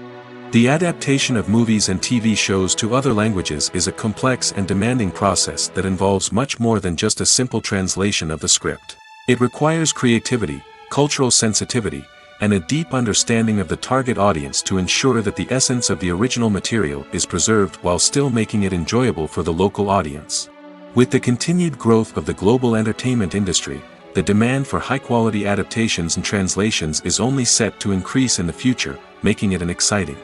The adaptation of movies and TV shows to other languages is a complex and demanding process that involves much more than just a simple translation of the script. It requires creativity, cultural sensitivity, and a deep understanding of the target audience to ensure that the essence of the original material is preserved while still making it enjoyable for the local audience. With the continued growth of the global entertainment industry, the demand for high-quality adaptations and translations is only set to increase in the future, making it an exciting.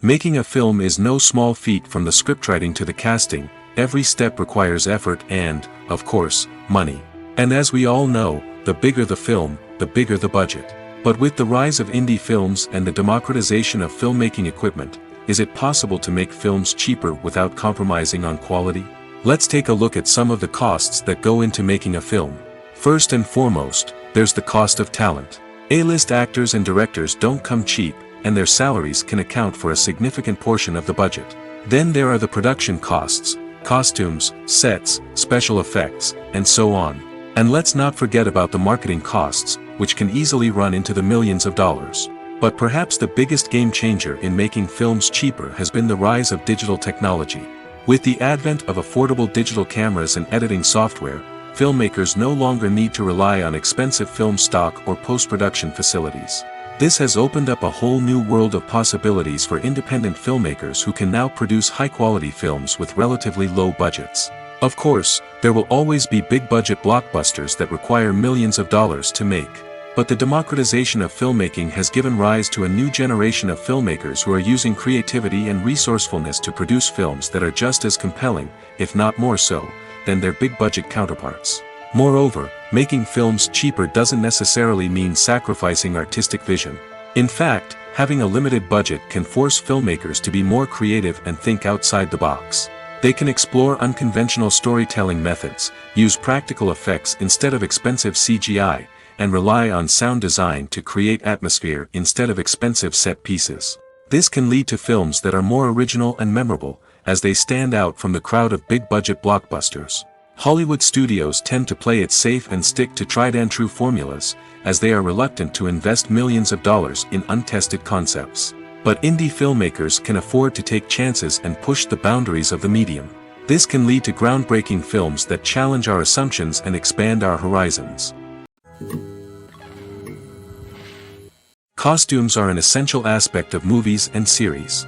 Making a film is no small feat. From the scriptwriting to the casting, every step requires effort and, of course, money. And as we all know, the bigger the film, the bigger the budget. But with the rise of indie films and the democratization of filmmaking equipment, is it possible to make films cheaper without compromising on quality? Let's take a look at some of the costs that go into making a film. First and foremost, there's the cost of talent. A-list actors and directors don't come cheap, and their salaries can account for a significant portion of the budget. Then there are the production costs, costumes, sets, special effects, and so on. And let's not forget about the marketing costs, which can easily run into the millions of dollars. But perhaps the biggest game changer in making films cheaper has been the rise of digital technology. With the advent of affordable digital cameras and editing software, filmmakers no longer need to rely on expensive film stock or post-production facilities. This has opened up a whole new world of possibilities for independent filmmakers who can now produce high-quality films with relatively low budgets. Of course, there will always be big-budget blockbusters that require millions of dollars to make. But the democratization of filmmaking has given rise to a new generation of filmmakers who are using creativity and resourcefulness to produce films that are just as compelling, if not more so, than their big-budget counterparts. Moreover, making films cheaper doesn't necessarily mean sacrificing artistic vision. In fact, having a limited budget can force filmmakers to be more creative and think outside the box. They can explore unconventional storytelling methods, use practical effects instead of expensive CGI, and rely on sound design to create atmosphere instead of expensive set pieces. This can lead to films that are more original and memorable, as they stand out from the crowd of big-budget blockbusters. Hollywood studios tend to play it safe and stick to tried-and-true formulas, as they are reluctant to invest millions of dollars in untested concepts. But indie filmmakers can afford to take chances and push the boundaries of the medium. This can lead to groundbreaking films that challenge our assumptions and expand our horizons. Costumes are an essential aspect of movies and series.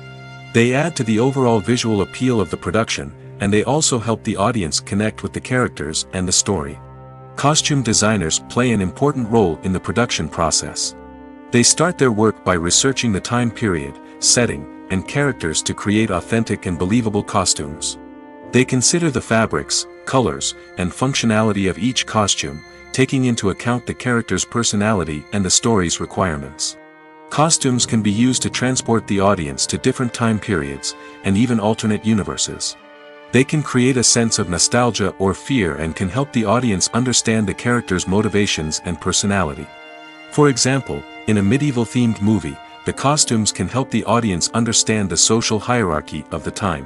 They add to the overall visual appeal of the production, and they also help the audience connect with the characters and the story. Costume designers play an important role in the production process. They start their work by researching the time period, setting, and characters to create authentic and believable costumes. They consider the fabrics, colors, and functionality of each costume, taking into account the character's personality and the story's requirements. Costumes can be used to transport the audience to different time periods, and even alternate universes. They can create a sense of nostalgia or fear and can help the audience understand the character's motivations and personality. For example, in a medieval-themed movie, the costumes can help the audience understand the social hierarchy of the time.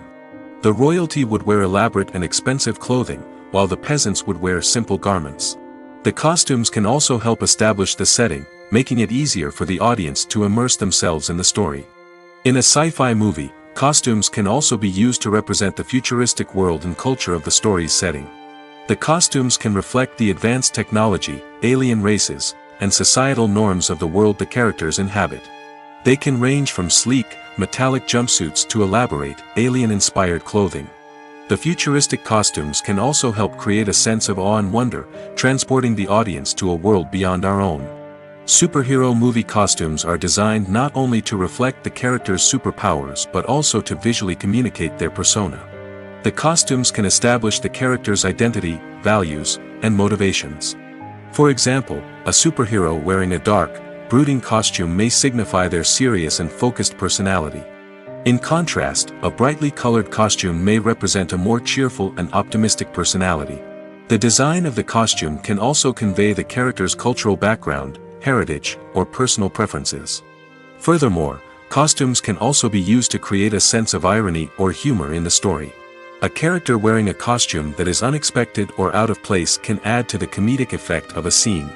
The royalty would wear elaborate and expensive clothing, while the peasants would wear simple garments. The costumes can also help establish the setting, making it easier for the audience to immerse themselves in the story. In a sci-fi movie, costumes can also be used to represent the futuristic world and culture of the story's setting. The costumes can reflect the advanced technology, alien races, and societal norms of the world the characters inhabit. They can range from sleek, metallic jumpsuits to elaborate, alien-inspired clothing. The futuristic costumes can also help create a sense of awe and wonder, transporting the audience to a world beyond our own. Superhero movie costumes are designed not only to reflect the character's superpowers but also to visually communicate their persona. The costumes can establish the character's identity, values, and motivations. For example, a superhero wearing a dark, brooding costume may signify their serious and focused personality. In contrast, a brightly colored costume may represent a more cheerful and optimistic personality. The design of the costume can also convey the character's cultural background, heritage, or personal preferences. Furthermore, costumes can also be used to create a sense of irony or humor in the story. A character wearing a costume that is unexpected or out of place can add to the comedic effect of a scene.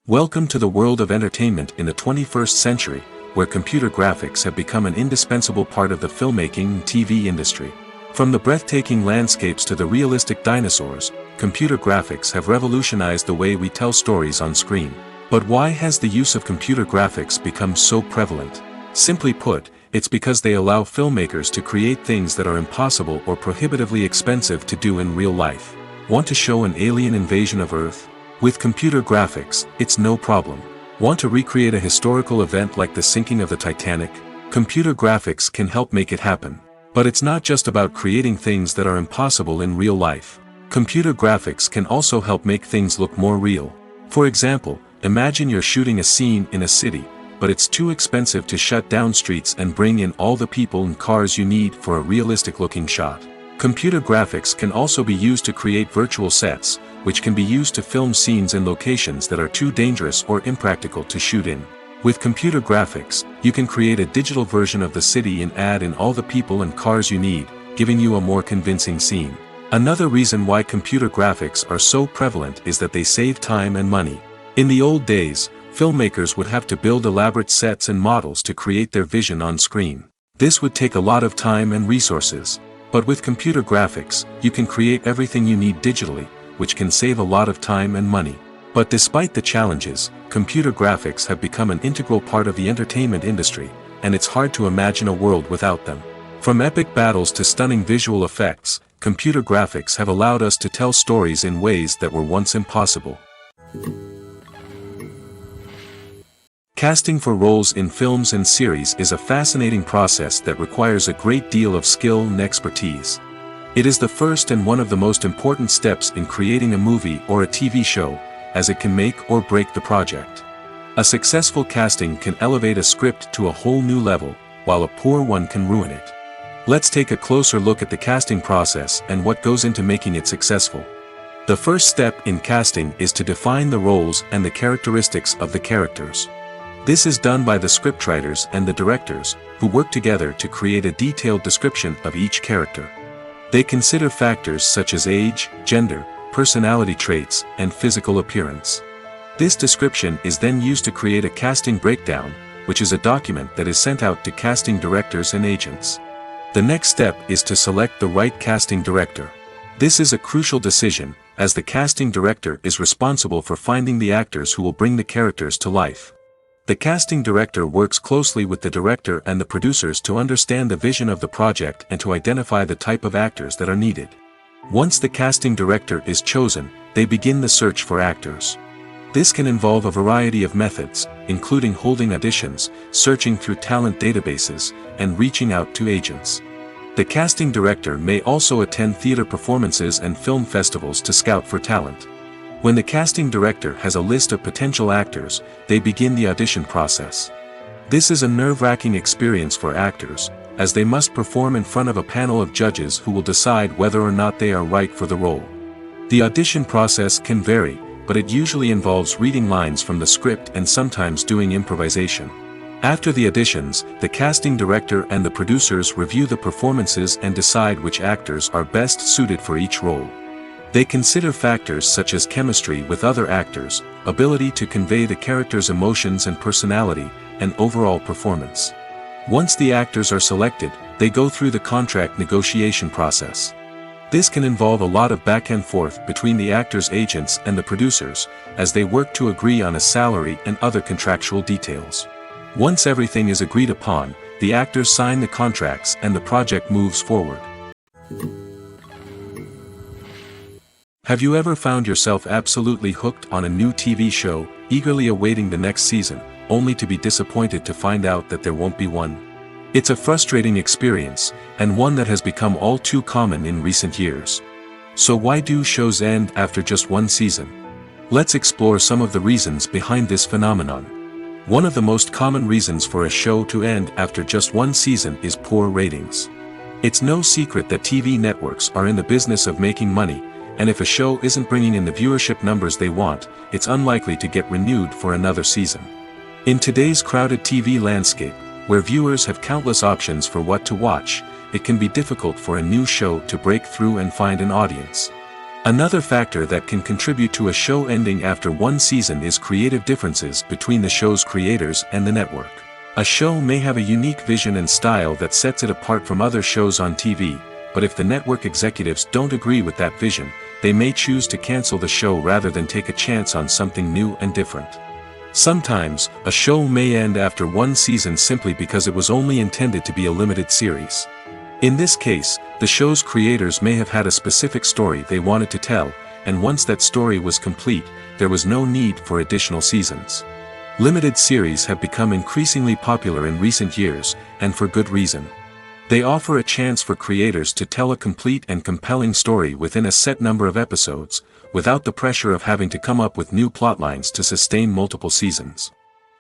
Welcome to the world of entertainment in the 21st century, where computer graphics have become an indispensable part of the filmmaking and TV industry. From the breathtaking landscapes to the realistic dinosaurs, computer graphics have revolutionized the way we tell stories on screen. But why has the use of computer graphics become so prevalent? Simply put, it's because they allow filmmakers to create things that are impossible or prohibitively expensive to do in real life. Want to show an alien invasion of Earth? With computer graphics, it's no problem. Want to recreate a historical event like the sinking of the Titanic? Computer graphics can help make it happen. But it's not just about creating things that are impossible in real life. Computer graphics can also help make things look more real. For example, imagine you're shooting a scene in a city, but it's too expensive to shut down streets and bring in all the people and cars you need for a realistic-looking shot. Computer graphics can also be used to create virtual sets, which can be used to film scenes in locations that are too dangerous or impractical to shoot in. With computer graphics, you can create a digital version of the city and add in all the people and cars you need, giving you a more convincing scene. Another reason why computer graphics are so prevalent is that they save time and money. In the old days, filmmakers would have to build elaborate sets and models to create their vision on screen. This would take a lot of time and resources. But with computer graphics, you can create everything you need digitally, which can save a lot of time and money. But despite the challenges, computer graphics have become an integral part of the entertainment industry, and it's hard to imagine a world without them. From epic battles to stunning visual effects, computer graphics have allowed us to tell stories in ways that were once impossible. Casting for roles in films and series is a fascinating process that requires a great deal of skill and expertise. It is the first and one of the most important steps in creating a movie or a TV show, as it can make or break the project. A successful casting can elevate a script to a whole new level, while a poor one can ruin it. Let's take a closer look at the casting process and what goes into making it successful. The first step in casting is to define the roles and the characteristics of the characters. This is done by the scriptwriters and the directors, who work together to create a detailed description of each character. They consider factors such as age, gender, personality traits, and physical appearance. This description is then used to create a casting breakdown, which is a document that is sent out to casting directors and agents. The next step is to select the right casting director. This is a crucial decision, as the casting director is responsible for finding the actors who will bring the characters to life. The casting director works closely with the director and the producers to understand the vision of the project and to identify the type of actors that are needed. Once the casting director is chosen, they begin the search for actors. This can involve a variety of methods, including holding auditions, searching through talent databases, and reaching out to agents. The casting director may also attend theater performances and film festivals to scout for talent. When the casting director has a list of potential actors, they begin the audition process. This is a nerve-wracking experience for actors, as they must perform in front of a panel of judges who will decide whether or not they are right for the role. The audition process can vary, but it usually involves reading lines from the script and sometimes doing improvisation. After the auditions, the casting director and the producers review the performances and decide which actors are best suited for each role. They consider factors such as chemistry with other actors, ability to convey the character's emotions and personality, and overall performance. Once the actors are selected, they go through the contract negotiation process. This can involve a lot of back and forth between the actors' agents and the producers, as they work to agree on a salary and other contractual details. Once everything is agreed upon, the actors sign the contracts and the project moves forward. Have you ever found yourself absolutely hooked on a new TV show, eagerly awaiting the next season, only to be disappointed to find out that there won't be one? It's a frustrating experience, and one that has become all too common in recent years. So why do shows end after just one season? Let's explore some of the reasons behind this phenomenon. One of the most common reasons for a show to end after just one season is poor ratings. It's no secret that TV networks are in the business of making money, and if a show isn't bringing in the viewership numbers they want, it's unlikely to get renewed for another season. In today's crowded TV landscape, where viewers have countless options for what to watch, it can be difficult for a new show to break through and find an audience. Another factor that can contribute to a show ending after one season is creative differences between the show's creators and the network. A show may have a unique vision and style that sets it apart from other shows on TV, but if the network executives don't agree with that vision, they may choose to cancel the show rather than take a chance on something new and different. Sometimes, a show may end after one season simply because it was only intended to be a limited series. In this case, the show's creators may have had a specific story they wanted to tell, and once that story was complete, there was no need for additional seasons. Limited series have become increasingly popular in recent years, and for good reason. They offer a chance for creators to tell a complete and compelling story within a set number of episodes, without the pressure of having to come up with new plotlines to sustain multiple seasons.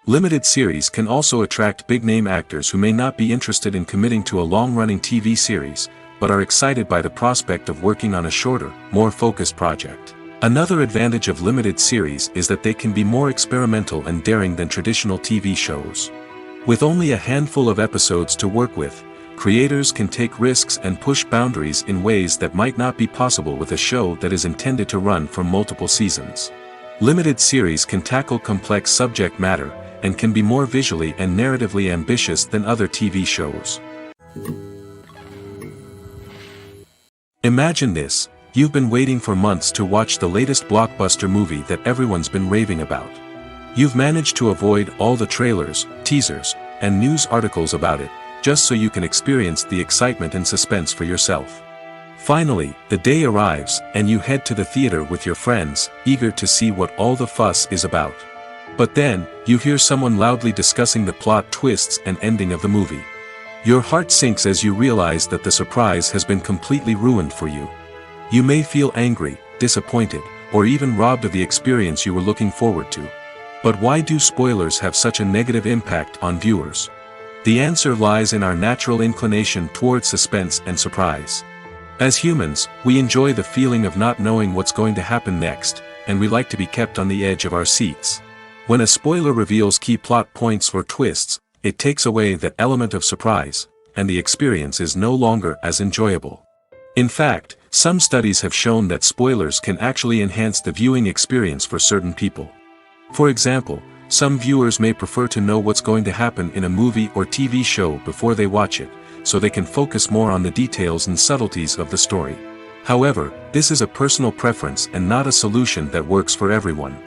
Limited series can also attract big-name actors who may not be interested in committing to a long-running TV series, but are excited by the prospect of working on a shorter, more focused project. Another advantage of limited series is that they can be more experimental and daring than traditional TV shows. With only a handful of episodes to work with, creators can take risks and push boundaries in ways that might not be possible with a show that is intended to run for multiple seasons. Limited series can tackle complex subject matter, and can be more visually and narratively ambitious than other TV shows. Imagine this: you've been waiting for months to watch the latest blockbuster movie that everyone's been raving about. You've managed to avoid all the trailers, teasers, and news articles about it, just so you can experience the excitement and suspense for yourself. Finally, the day arrives, and you head to the theater with your friends, eager to see what all the fuss is about. But then, you hear someone loudly discussing the plot twists and ending of the movie. Your heart sinks as you realize that the surprise has been completely ruined for you. You may feel angry, disappointed, or even robbed of the experience you were looking forward to. But why do spoilers have such a negative impact on viewers? The answer lies in our natural inclination towards suspense and surprise. As humans, we enjoy the feeling of not knowing what's going to happen next, and we like to be kept on the edge of our seats. When a spoiler reveals key plot points or twists, it takes away that element of surprise, and the experience is no longer as enjoyable. In fact, some studies have shown that spoilers can actually enhance the viewing experience for certain people. For example, some viewers may prefer to know what's going to happen in a movie or TV show before they watch it, so they can focus more on the details and subtleties of the story. However, this is a personal preference and not a solution that works for everyone.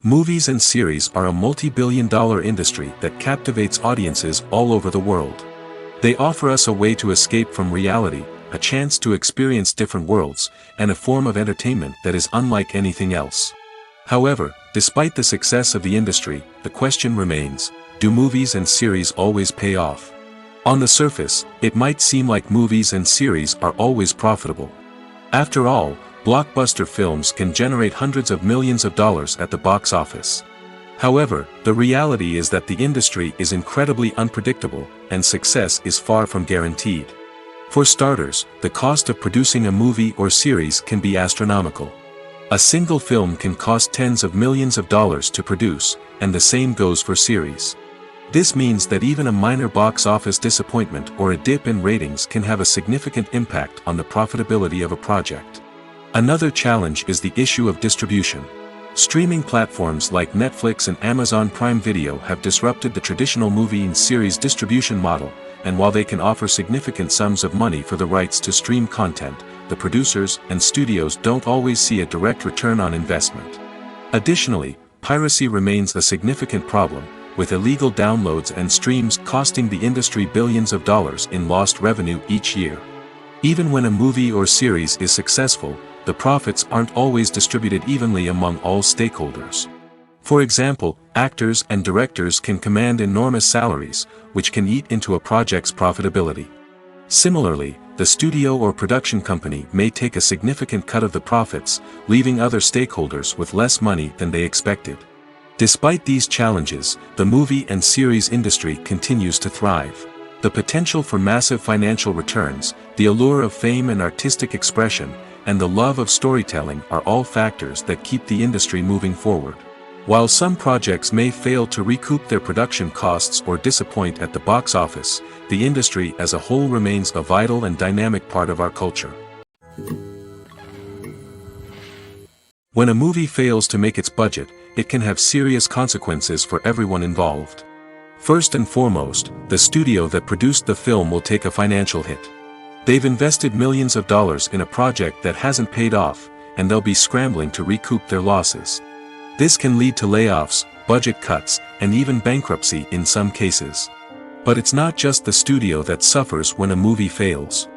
Movies and series are a multi-billion-dollar industry that captivates audiences all over the world. They offer us a way to escape from reality, a chance to experience different worlds, and a form of entertainment that is unlike anything else. However, despite the success of the industry, the question remains, do movies and series always pay off? On the surface, it might seem like movies and series are always profitable. After all, blockbuster films can generate hundreds of millions of dollars at the box office. However, the reality is that the industry is incredibly unpredictable, and success is far from guaranteed. For starters, the cost of producing a movie or series can be astronomical. A single film can cost tens of millions of dollars to produce, and the same goes for series. This means that even a minor box office disappointment or a dip in ratings can have a significant impact on the profitability of a project. Another challenge is the issue of distribution. Streaming platforms like Netflix and Amazon Prime Video have disrupted the traditional movie and series distribution model, and while they can offer significant sums of money for the rights to stream content, the producers and studios don't always see a direct return on investment. Additionally, piracy remains a significant problem, with illegal downloads and streams costing the industry billions of dollars in lost revenue each year. Even when a movie or series is successful, the profits aren't always distributed evenly among all stakeholders. For example, actors and directors can command enormous salaries, which can eat into a project's profitability. Similarly, the studio or production company may take a significant cut of the profits, leaving other stakeholders with less money than they expected. Despite these challenges, the movie and series industry continues to thrive. The potential for massive financial returns, the allure of fame and artistic expression, and the love of storytelling are all factors that keep the industry moving forward. While some projects may fail to recoup their production costs or disappoint at the box office, the industry as a whole remains a vital and dynamic part of our culture. When a movie fails to make its budget, it can have serious consequences for everyone involved. First and foremost, the studio that produced the film will take a financial hit. They've invested millions of dollars in a project that hasn't paid off, and they'll be scrambling to recoup their losses. This can lead to layoffs, budget cuts, and even bankruptcy in some cases. But it's not just the studio that suffers when a movie fails.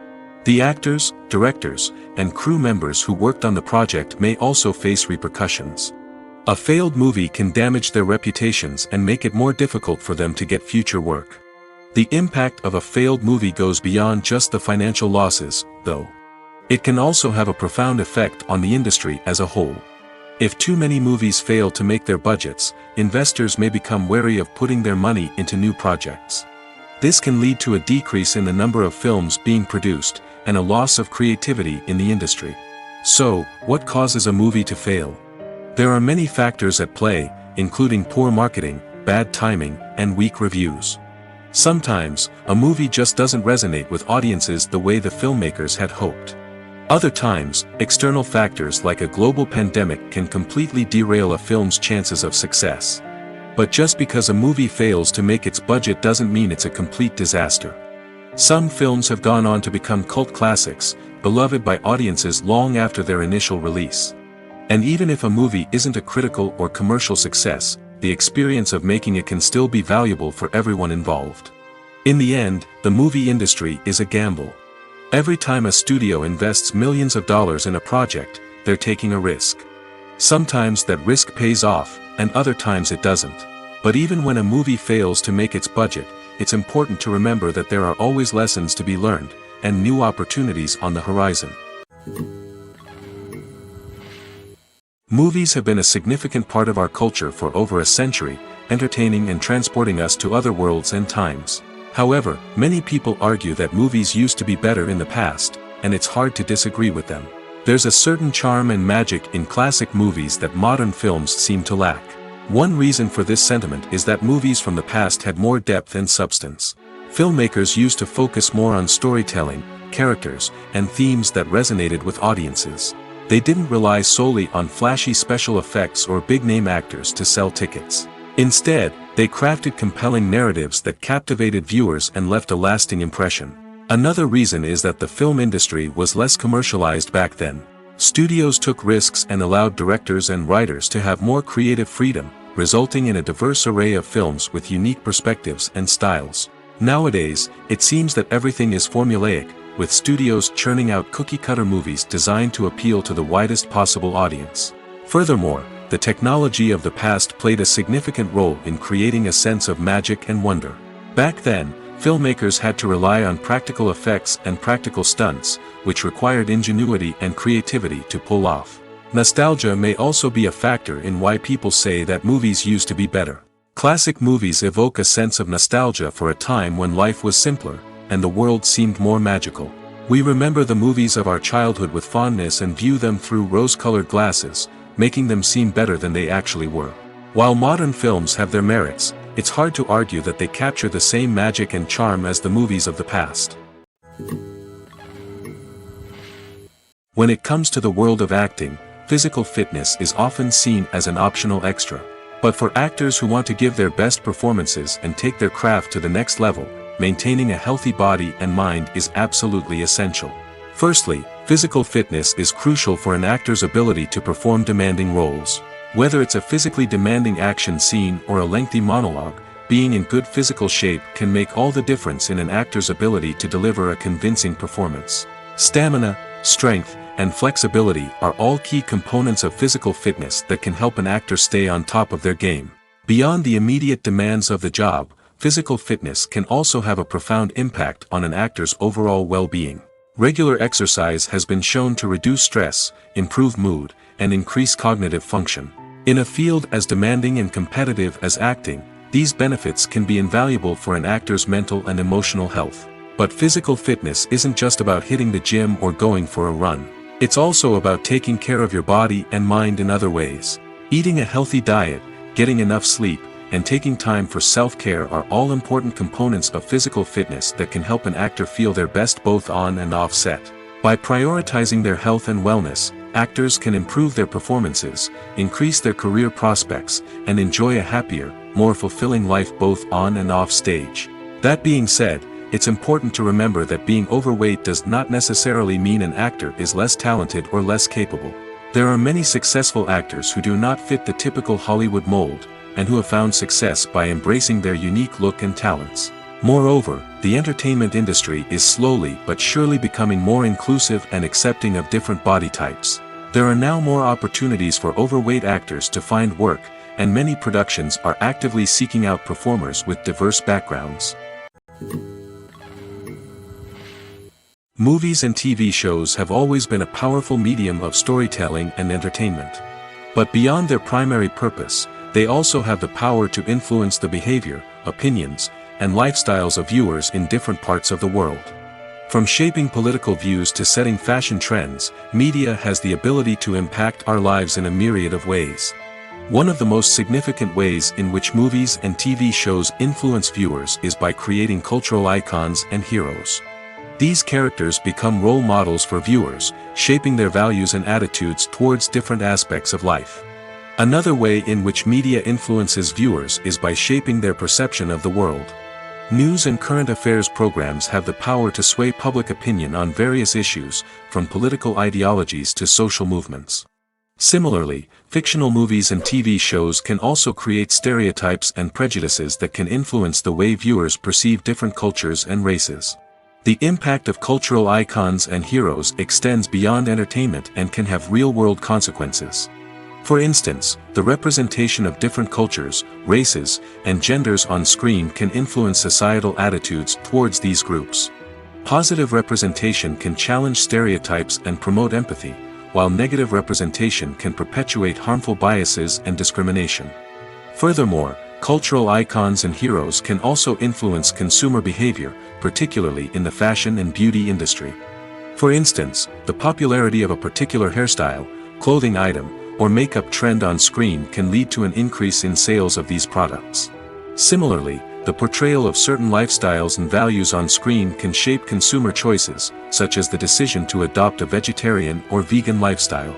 The actors, directors, and crew members who worked on the project may also face repercussions. A failed movie can damage their reputations and make it more difficult for them to get future work. The impact of a failed movie goes beyond just the financial losses, though. It can also have a profound effect on the industry as a whole. If too many movies fail to make their budgets, investors may become wary of putting their money into new projects. This can lead to a decrease in the number of films being produced, and a loss of creativity in the industry. So, what causes a movie to fail? There are many factors at play, including poor marketing, bad timing, and weak reviews. Sometimes, a movie just doesn't resonate with audiences the way the filmmakers had hoped. Other times, external factors like a global pandemic can completely derail a film's chances of success. But just because a movie fails to make its budget doesn't mean it's a complete disaster. Some films have gone on to become cult classics, beloved by audiences long after their initial release. And even if a movie isn't a critical or commercial success, the experience of making it can still be valuable for everyone involved. In the end, the movie industry is a gamble. Every time a studio invests millions of dollars in a project, they're taking a risk. Sometimes that risk pays off, and other times it doesn't. But even when a movie fails to make its budget, it's important to remember that there are always lessons to be learned, and new opportunities on the horizon. Movies have been a significant part of our culture for over a century, entertaining and transporting us to other worlds and times. However, many people argue that movies used to be better in the past, and it's hard to disagree with them. There's a certain charm and magic in classic movies that modern films seem to lack. One reason for this sentiment is that movies from the past had more depth and substance. Filmmakers used to focus more on storytelling, characters, and themes that resonated with audiences. They didn't rely solely on flashy special effects or big-name actors to sell tickets. Instead, they crafted compelling narratives that captivated viewers and left a lasting impression. Another reason is that the film industry was less commercialized back then. Studios took risks and allowed directors and writers to have more creative freedom, resulting in a diverse array of films with unique perspectives and styles. Nowadays, it seems that everything is formulaic, with studios churning out cookie-cutter movies designed to appeal to the widest possible audience. Furthermore, the technology of the past played a significant role in creating a sense of magic and wonder. Back then, filmmakers had to rely on practical effects and practical stunts, which required ingenuity and creativity to pull off. Nostalgia may also be a factor in why people say that movies used to be better. Classic movies evoke a sense of nostalgia for a time when life was simpler, and the world seemed more magical. We remember the movies of our childhood with fondness and view them through rose-colored glasses, making them seem better than they actually were. While modern films have their merits, it's hard to argue that they capture the same magic and charm as the movies of the past. When it comes to the world of acting, physical fitness is often seen as an optional extra. But for actors who want to give their best performances and take their craft to the next level, maintaining a healthy body and mind is absolutely essential. Firstly, physical fitness is crucial for an actor's ability to perform demanding roles. Whether it's a physically demanding action scene or a lengthy monologue, being in good physical shape can make all the difference in an actor's ability to deliver a convincing performance. Stamina, strength, and flexibility are all key components of physical fitness that can help an actor stay on top of their game. Beyond the immediate demands of the job, physical fitness can also have a profound impact on an actor's overall well-being. Regular exercise has been shown to reduce stress, improve mood, and increase cognitive function. In a field as demanding and competitive as acting, these benefits can be invaluable for an actor's mental and emotional health. But physical fitness isn't just about hitting the gym or going for a run. It's also about taking care of your body and mind in other ways. Eating a healthy diet, getting enough sleep, and taking time for self-care are all important components of physical fitness that can help an actor feel their best both on and off set. By prioritizing their health and wellness, actors can improve their performances, increase their career prospects, and enjoy a happier, more fulfilling life both on and off stage. That being said, it's important to remember that being overweight does not necessarily mean an actor is less talented or less capable. There are many successful actors who do not fit the typical Hollywood mold, and who have found success by embracing their unique look and talents. Moreover, the entertainment industry is slowly but surely becoming more inclusive and accepting of different body types. There are now more opportunities for overweight actors to find work, and many productions are actively seeking out performers with diverse backgrounds. Movies and TV shows have always been a powerful medium of storytelling and entertainment. But beyond their primary purpose, they also have the power to influence the behavior, opinions, and lifestyles of viewers in different parts of the world. From shaping political views to setting fashion trends, media has the ability to impact our lives in a myriad of ways. One of the most significant ways in which movies and TV shows influence viewers is by creating cultural icons and heroes. These characters become role models for viewers, shaping their values and attitudes towards different aspects of life. Another way in which media influences viewers is by shaping their perception of the world. News and current affairs programs have the power to sway public opinion on various issues, from political ideologies to social movements. Similarly, fictional movies and TV shows can also create stereotypes and prejudices that can influence the way viewers perceive different cultures and races. The impact of cultural icons and heroes extends beyond entertainment and can have real-world consequences. For instance, the representation of different cultures, races, and genders on screen can influence societal attitudes towards these groups. Positive representation can challenge stereotypes and promote empathy, while negative representation can perpetuate harmful biases and discrimination. Furthermore, cultural icons and heroes can also influence consumer behavior, particularly in the fashion and beauty industry. For instance, the popularity of a particular hairstyle, clothing item, or makeup trend on screen can lead to an increase in sales of these products. Similarly, the portrayal of certain lifestyles and values on screen can shape consumer choices, such as the decision to adopt a vegetarian or vegan lifestyle.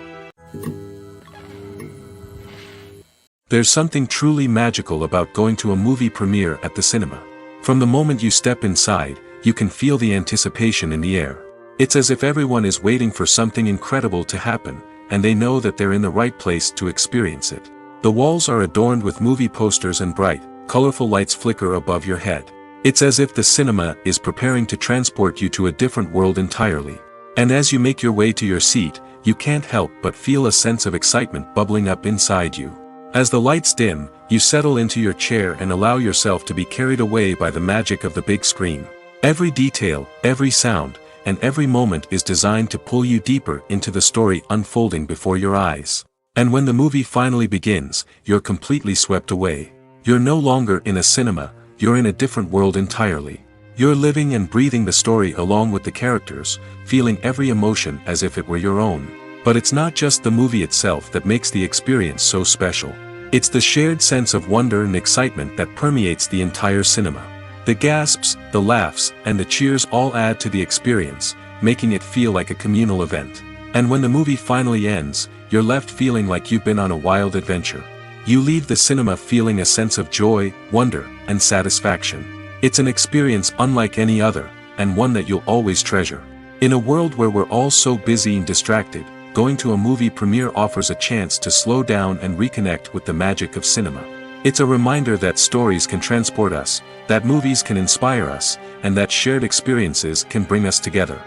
There's something truly magical about going to a movie premiere at the cinema. From the moment you step inside, you can feel the anticipation in the air. It's as if everyone is waiting for something incredible to happen, and they know that they're in the right place to experience it. The walls are adorned with movie posters and bright, colorful lights flicker above your head. It's as if the cinema is preparing to transport you to a different world entirely. And as you make your way to your seat, you can't help but feel a sense of excitement bubbling up inside you. As the lights dim, you settle into your chair and allow yourself to be carried away by the magic of the big screen. Every detail, every sound, and every moment is designed to pull you deeper into the story unfolding before your eyes. And when the movie finally begins, you're completely swept away. You're no longer in a cinema, you're in a different world entirely. You're living and breathing the story along with the characters, feeling every emotion as if it were your own. But it's not just the movie itself that makes the experience so special. It's the shared sense of wonder and excitement that permeates the entire cinema. The gasps, the laughs, and the cheers all add to the experience, making it feel like a communal event. And when the movie finally ends, you're left feeling like you've been on a wild adventure. You leave the cinema feeling a sense of joy, wonder, and satisfaction. It's an experience unlike any other, and one that you'll always treasure. In a world where we're all so busy and distracted, going to a movie premiere offers a chance to slow down and reconnect with the magic of cinema. It's a reminder that stories can transport us, that movies can inspire us, and that shared experiences can bring us together.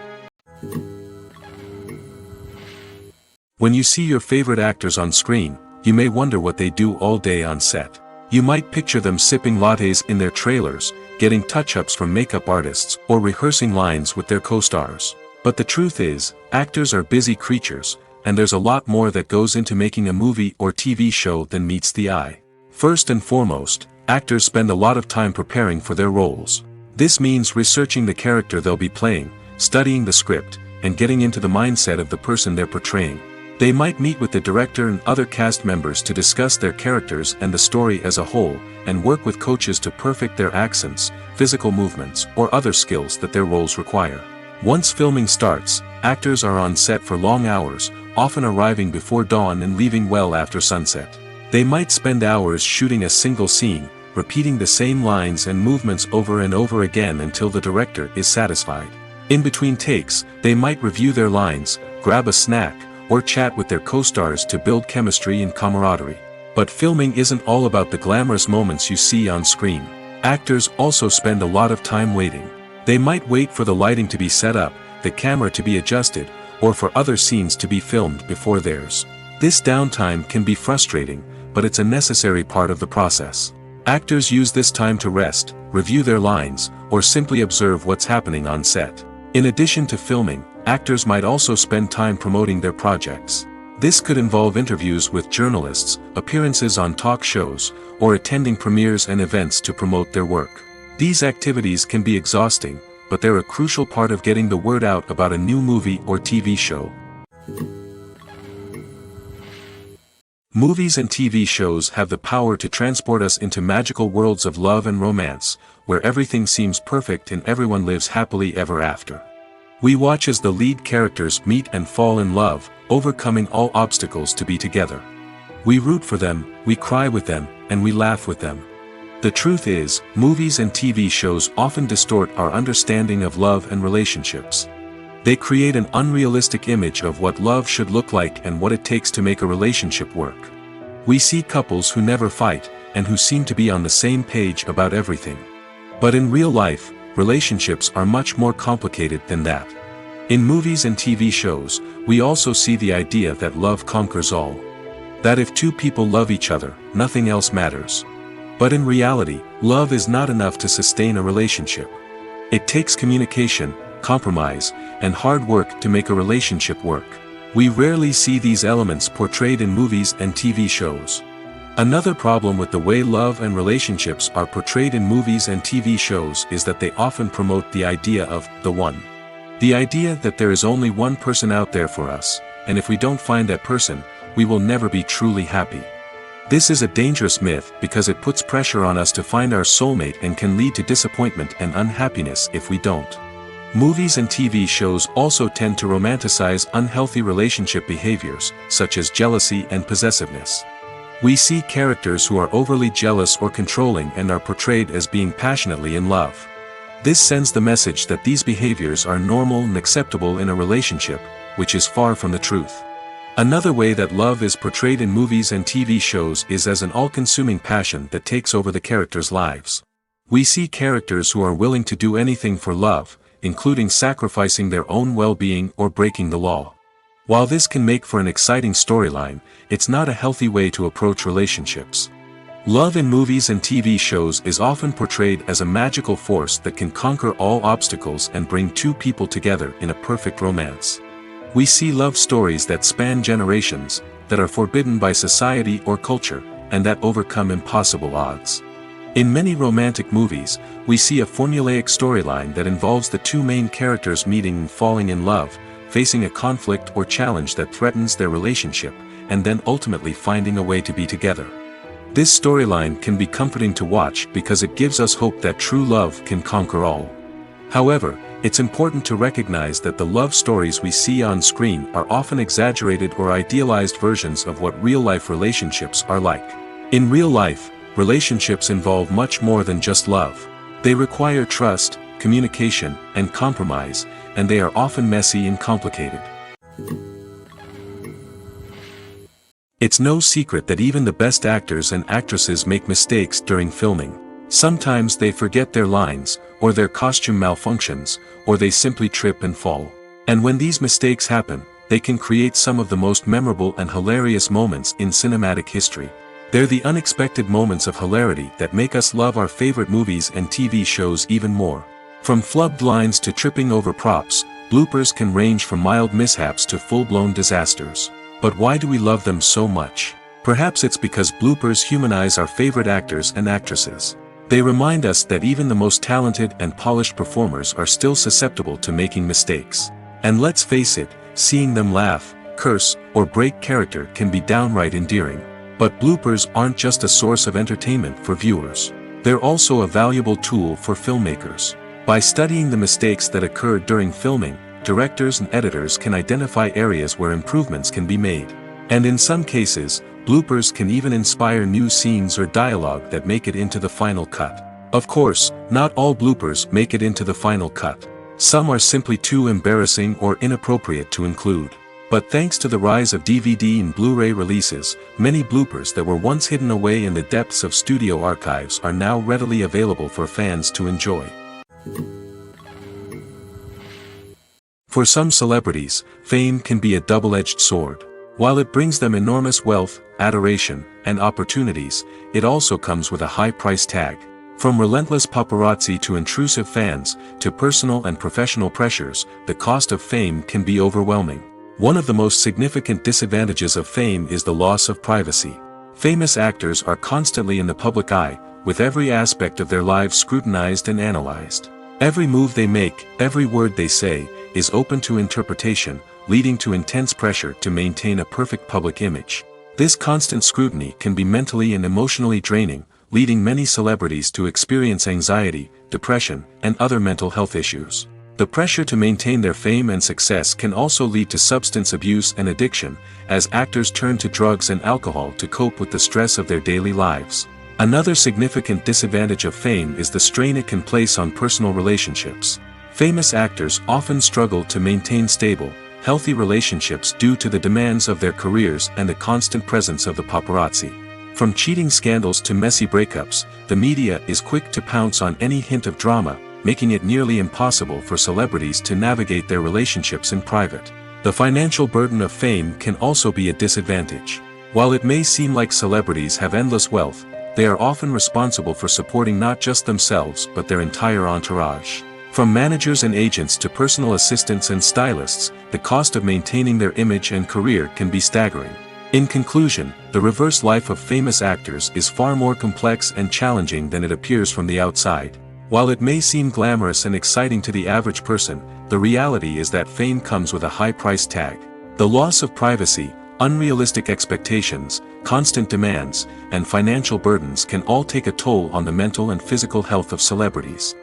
When you see your favorite actors on screen, you may wonder what they do all day on set. You might picture them sipping lattes in their trailers, getting touch-ups from makeup artists, or rehearsing lines with their co-stars. But the truth is, actors are busy creatures, and there's a lot more that goes into making a movie or TV show than meets the eye. First and foremost, actors spend a lot of time preparing for their roles. This means researching the character they'll be playing, studying the script, and getting into the mindset of the person they're portraying. They might meet with the director and other cast members to discuss their characters and the story as a whole, and work with coaches to perfect their accents, physical movements, or other skills that their roles require. Once filming starts, actors are on set for long hours, often arriving before dawn and leaving well after sunset. They might spend hours shooting a single scene, repeating the same lines and movements over and over again until the director is satisfied. In between takes, they might review their lines, grab a snack, or chat with their co-stars to build chemistry and camaraderie. But filming isn't all about the glamorous moments you see on screen. Actors also spend a lot of time waiting. They might wait for the lighting to be set up, the camera to be adjusted, or for other scenes to be filmed before theirs. This downtime can be frustrating, but it's a necessary part of the process. Actors use this time to rest, review their lines, or simply observe what's happening on set. In addition to filming, actors might also spend time promoting their projects. This could involve interviews with journalists, appearances on talk shows, or attending premieres and events to promote their work. These activities can be exhausting, but they're a crucial part of getting the word out about a new movie or TV show. Movies and TV shows have the power to transport us into magical worlds of love and romance, where everything seems perfect and everyone lives happily ever after. We watch as the lead characters meet and fall in love, overcoming all obstacles to be together. We root for them, we cry with them, and we laugh with them. The truth is, movies and TV shows often distort our understanding of love and relationships. They create an unrealistic image of what love should look like and what it takes to make a relationship work. We see couples who never fight, and who seem to be on the same page about everything. But in real life, relationships are much more complicated than that. In movies and TV shows, we also see the idea that love conquers all. That if two people love each other, nothing else matters. But in reality, love is not enough to sustain a relationship. It takes communication, compromise, and hard work to make a relationship work. We rarely see these elements portrayed in movies and TV shows. Another problem with the way love and relationships are portrayed in movies and TV shows is that they often promote the idea of the one. The idea that there is only one person out there for us, and if we don't find that person, we will never be truly happy. This is a dangerous myth because it puts pressure on us to find our soulmate and can lead to disappointment and unhappiness if we don't. Movies and TV shows also tend to romanticize unhealthy relationship behaviors, such as jealousy and possessiveness. We see characters who are overly jealous or controlling and are portrayed as being passionately in love. This sends the message that these behaviors are normal and acceptable in a relationship, which is far from the truth. Another way that love is portrayed in movies and TV shows is as an all-consuming passion that takes over the characters' lives. We see characters who are willing to do anything for love, including sacrificing their own well-being or breaking the law. While this can make for an exciting storyline, it's not a healthy way to approach relationships. Love in movies and TV shows is often portrayed as a magical force that can conquer all obstacles and bring two people together in a perfect romance. We see love stories that span generations, that are forbidden by society or culture, and that overcome impossible odds. In many romantic movies, we see a formulaic storyline that involves the two main characters meeting and falling in love, facing a conflict or challenge that threatens their relationship, and then ultimately finding a way to be together. This storyline can be comforting to watch because it gives us hope that true love can conquer all. However, it's important to recognize that the love stories we see on screen are often exaggerated or idealized versions of what real-life relationships are like. In real life, relationships involve much more than just love. They require trust, communication, and compromise, and they are often messy and complicated. It's no secret that even the best actors and actresses make mistakes during filming. Sometimes they forget their lines, or their costume malfunctions, or they simply trip and fall. And when these mistakes happen, they can create some of the most memorable and hilarious moments in cinematic history. They're the unexpected moments of hilarity that make us love our favorite movies and TV shows even more. From flubbed lines to tripping over props, bloopers can range from mild mishaps to full-blown disasters. But why do we love them so much? Perhaps it's because bloopers humanize our favorite actors and actresses. They remind us that even the most talented and polished performers are still susceptible to making mistakes. And let's face it, seeing them laugh, curse, or break character can be downright endearing. But bloopers aren't just a source of entertainment for viewers. They're also a valuable tool for filmmakers. By studying the mistakes that occurred during filming, directors and editors can identify areas where improvements can be made. And in some cases, bloopers can even inspire new scenes or dialogue that make it into the final cut. Of course, not all bloopers make it into the final cut. Some are simply too embarrassing or inappropriate to include. But thanks to the rise of DVD and Blu-ray releases, many bloopers that were once hidden away in the depths of studio archives are now readily available for fans to enjoy. For some celebrities, fame can be a double-edged sword. While it brings them enormous wealth, adoration, and opportunities, it also comes with a high price tag. From relentless paparazzi to intrusive fans, to personal and professional pressures, the cost of fame can be overwhelming. One of the most significant disadvantages of fame is the loss of privacy. Famous actors are constantly in the public eye, with every aspect of their lives scrutinized and analyzed. Every move they make, every word they say, is open to interpretation, leading to intense pressure to maintain a perfect public image. This constant scrutiny can be mentally and emotionally draining, leading many celebrities to experience anxiety, depression, and other mental health issues. The pressure to maintain their fame and success can also lead to substance abuse and addiction, as actors turn to drugs and alcohol to cope with the stress of their daily lives. Another significant disadvantage of fame is the strain it can place on personal relationships. Famous actors often struggle to maintain stable, healthy relationships due to the demands of their careers and the constant presence of the paparazzi. From cheating scandals to messy breakups, the media is quick to pounce on any hint of drama, making it nearly impossible for celebrities to navigate their relationships in private. The financial burden of fame can also be a disadvantage. While it may seem like celebrities have endless wealth, they are often responsible for supporting not just themselves but their entire entourage. From managers and agents to personal assistants and stylists, the cost of maintaining their image and career can be staggering. In conclusion, the reverse life of famous actors is far more complex and challenging than it appears from the outside. While it may seem glamorous and exciting to the average person, the reality is that fame comes with a high price tag. The loss of privacy, unrealistic expectations, constant demands, and financial burdens can all take a toll on the mental and physical health of celebrities.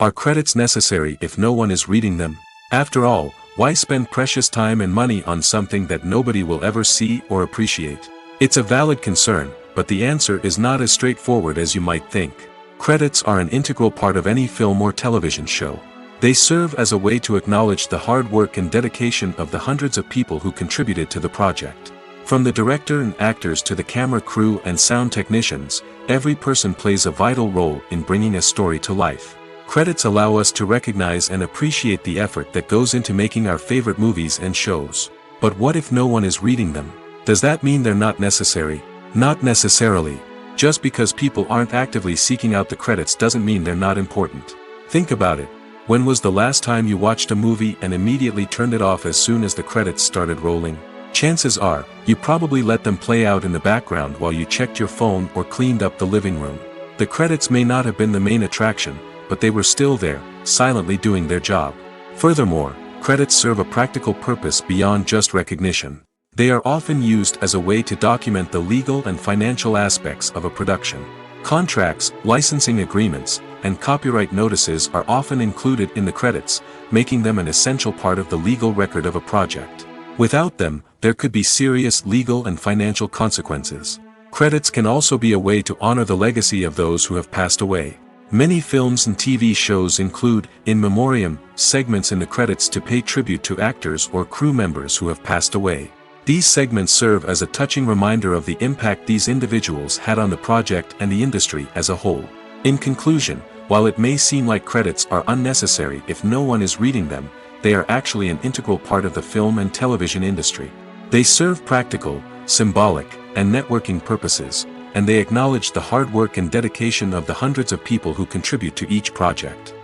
Are credits necessary if no one is reading them? After all, why spend precious time and money on something that nobody will ever see or appreciate? It's a valid concern, but the answer is not as straightforward as you might think. Credits are an integral part of any film or television show. They serve as a way to acknowledge the hard work and dedication of the hundreds of people who contributed to the project. From the director and actors to the camera crew and sound technicians, every person plays a vital role in bringing a story to life. Credits allow us to recognize and appreciate the effort that goes into making our favorite movies and shows. But what if no one is reading them? Does that mean they're not necessary? Not necessarily. Just because people aren't actively seeking out the credits doesn't mean they're not important. Think about it. When was the last time you watched a movie and immediately turned it off as soon as the credits started rolling? Chances are, you probably let them play out in the background while you checked your phone or cleaned up the living room. The credits may not have been the main attraction, but they were still there, silently doing their job. Furthermore, credits serve a practical purpose beyond just recognition. They are often used as a way to document the legal and financial aspects of a production. Contracts, licensing agreements, and copyright notices are often included in the credits, making them an essential part of the legal record of a project. Without them, there could be serious legal and financial consequences. Credits can also be a way to honor the legacy of those who have passed away. Many films and TV shows include, in memoriam, segments in the credits to pay tribute to actors or crew members who have passed away. These segments serve as a touching reminder of the impact these individuals had on the project and the industry as a whole. In conclusion, while it may seem like credits are unnecessary if no one is reading them, they are actually an integral part of the film and television industry. They serve practical, symbolic, and networking purposes, and they acknowledge the hard work and dedication of the hundreds of people who contribute to each project.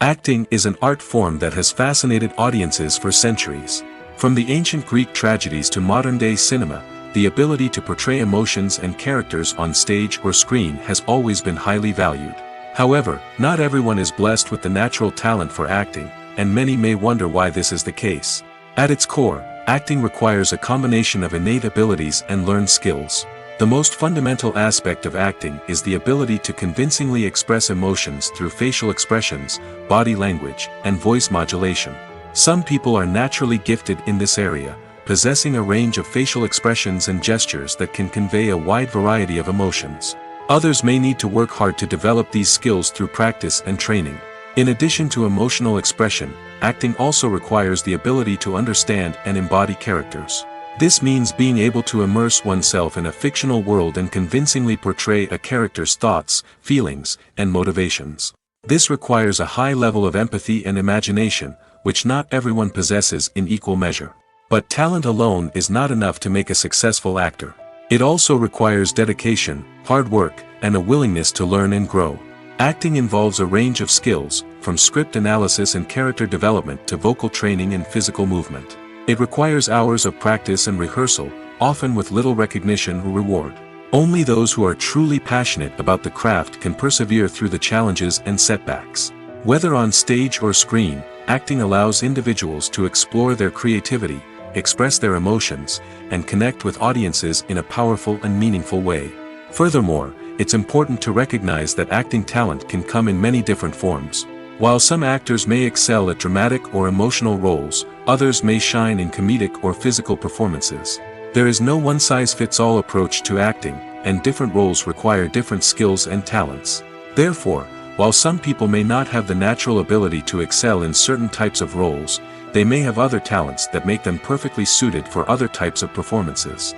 Acting is an art form that has fascinated audiences for centuries. From the ancient Greek tragedies to modern-day cinema, the ability to portray emotions and characters on stage or screen has always been highly valued. However, not everyone is blessed with the natural talent for acting, and many may wonder why this is the case. At its core, acting requires a combination of innate abilities and learned skills. The most fundamental aspect of acting is the ability to convincingly express emotions through facial expressions, body language, and voice modulation. Some people are naturally gifted in this area, possessing a range of facial expressions and gestures that can convey a wide variety of emotions. Others may need to work hard to develop these skills through practice and training. In addition to emotional expression, acting also requires the ability to understand and embody characters. This means being able to immerse oneself in a fictional world and convincingly portray a character's thoughts, feelings, and motivations. This requires a high level of empathy and imagination, which not everyone possesses in equal measure. But talent alone is not enough to make a successful actor. It also requires dedication, hard work, and a willingness to learn and grow. Acting involves a range of skills, from script analysis and character development to vocal training and physical movement. It requires hours of practice and rehearsal, often with little recognition or reward. Only those who are truly passionate about the craft can persevere through the challenges and setbacks. Whether on stage or screen, acting allows individuals to explore their creativity, express their emotions, and connect with audiences in a powerful and meaningful way. Furthermore, it's important to recognize that acting talent can come in many different forms. While some actors may excel at dramatic or emotional roles, others may shine in comedic or physical performances. There is no one-size-fits-all approach to acting, and different roles require different skills and talents. Therefore, while some people may not have the natural ability to excel in certain types of roles, they may have other talents that make them perfectly suited for other types of performances.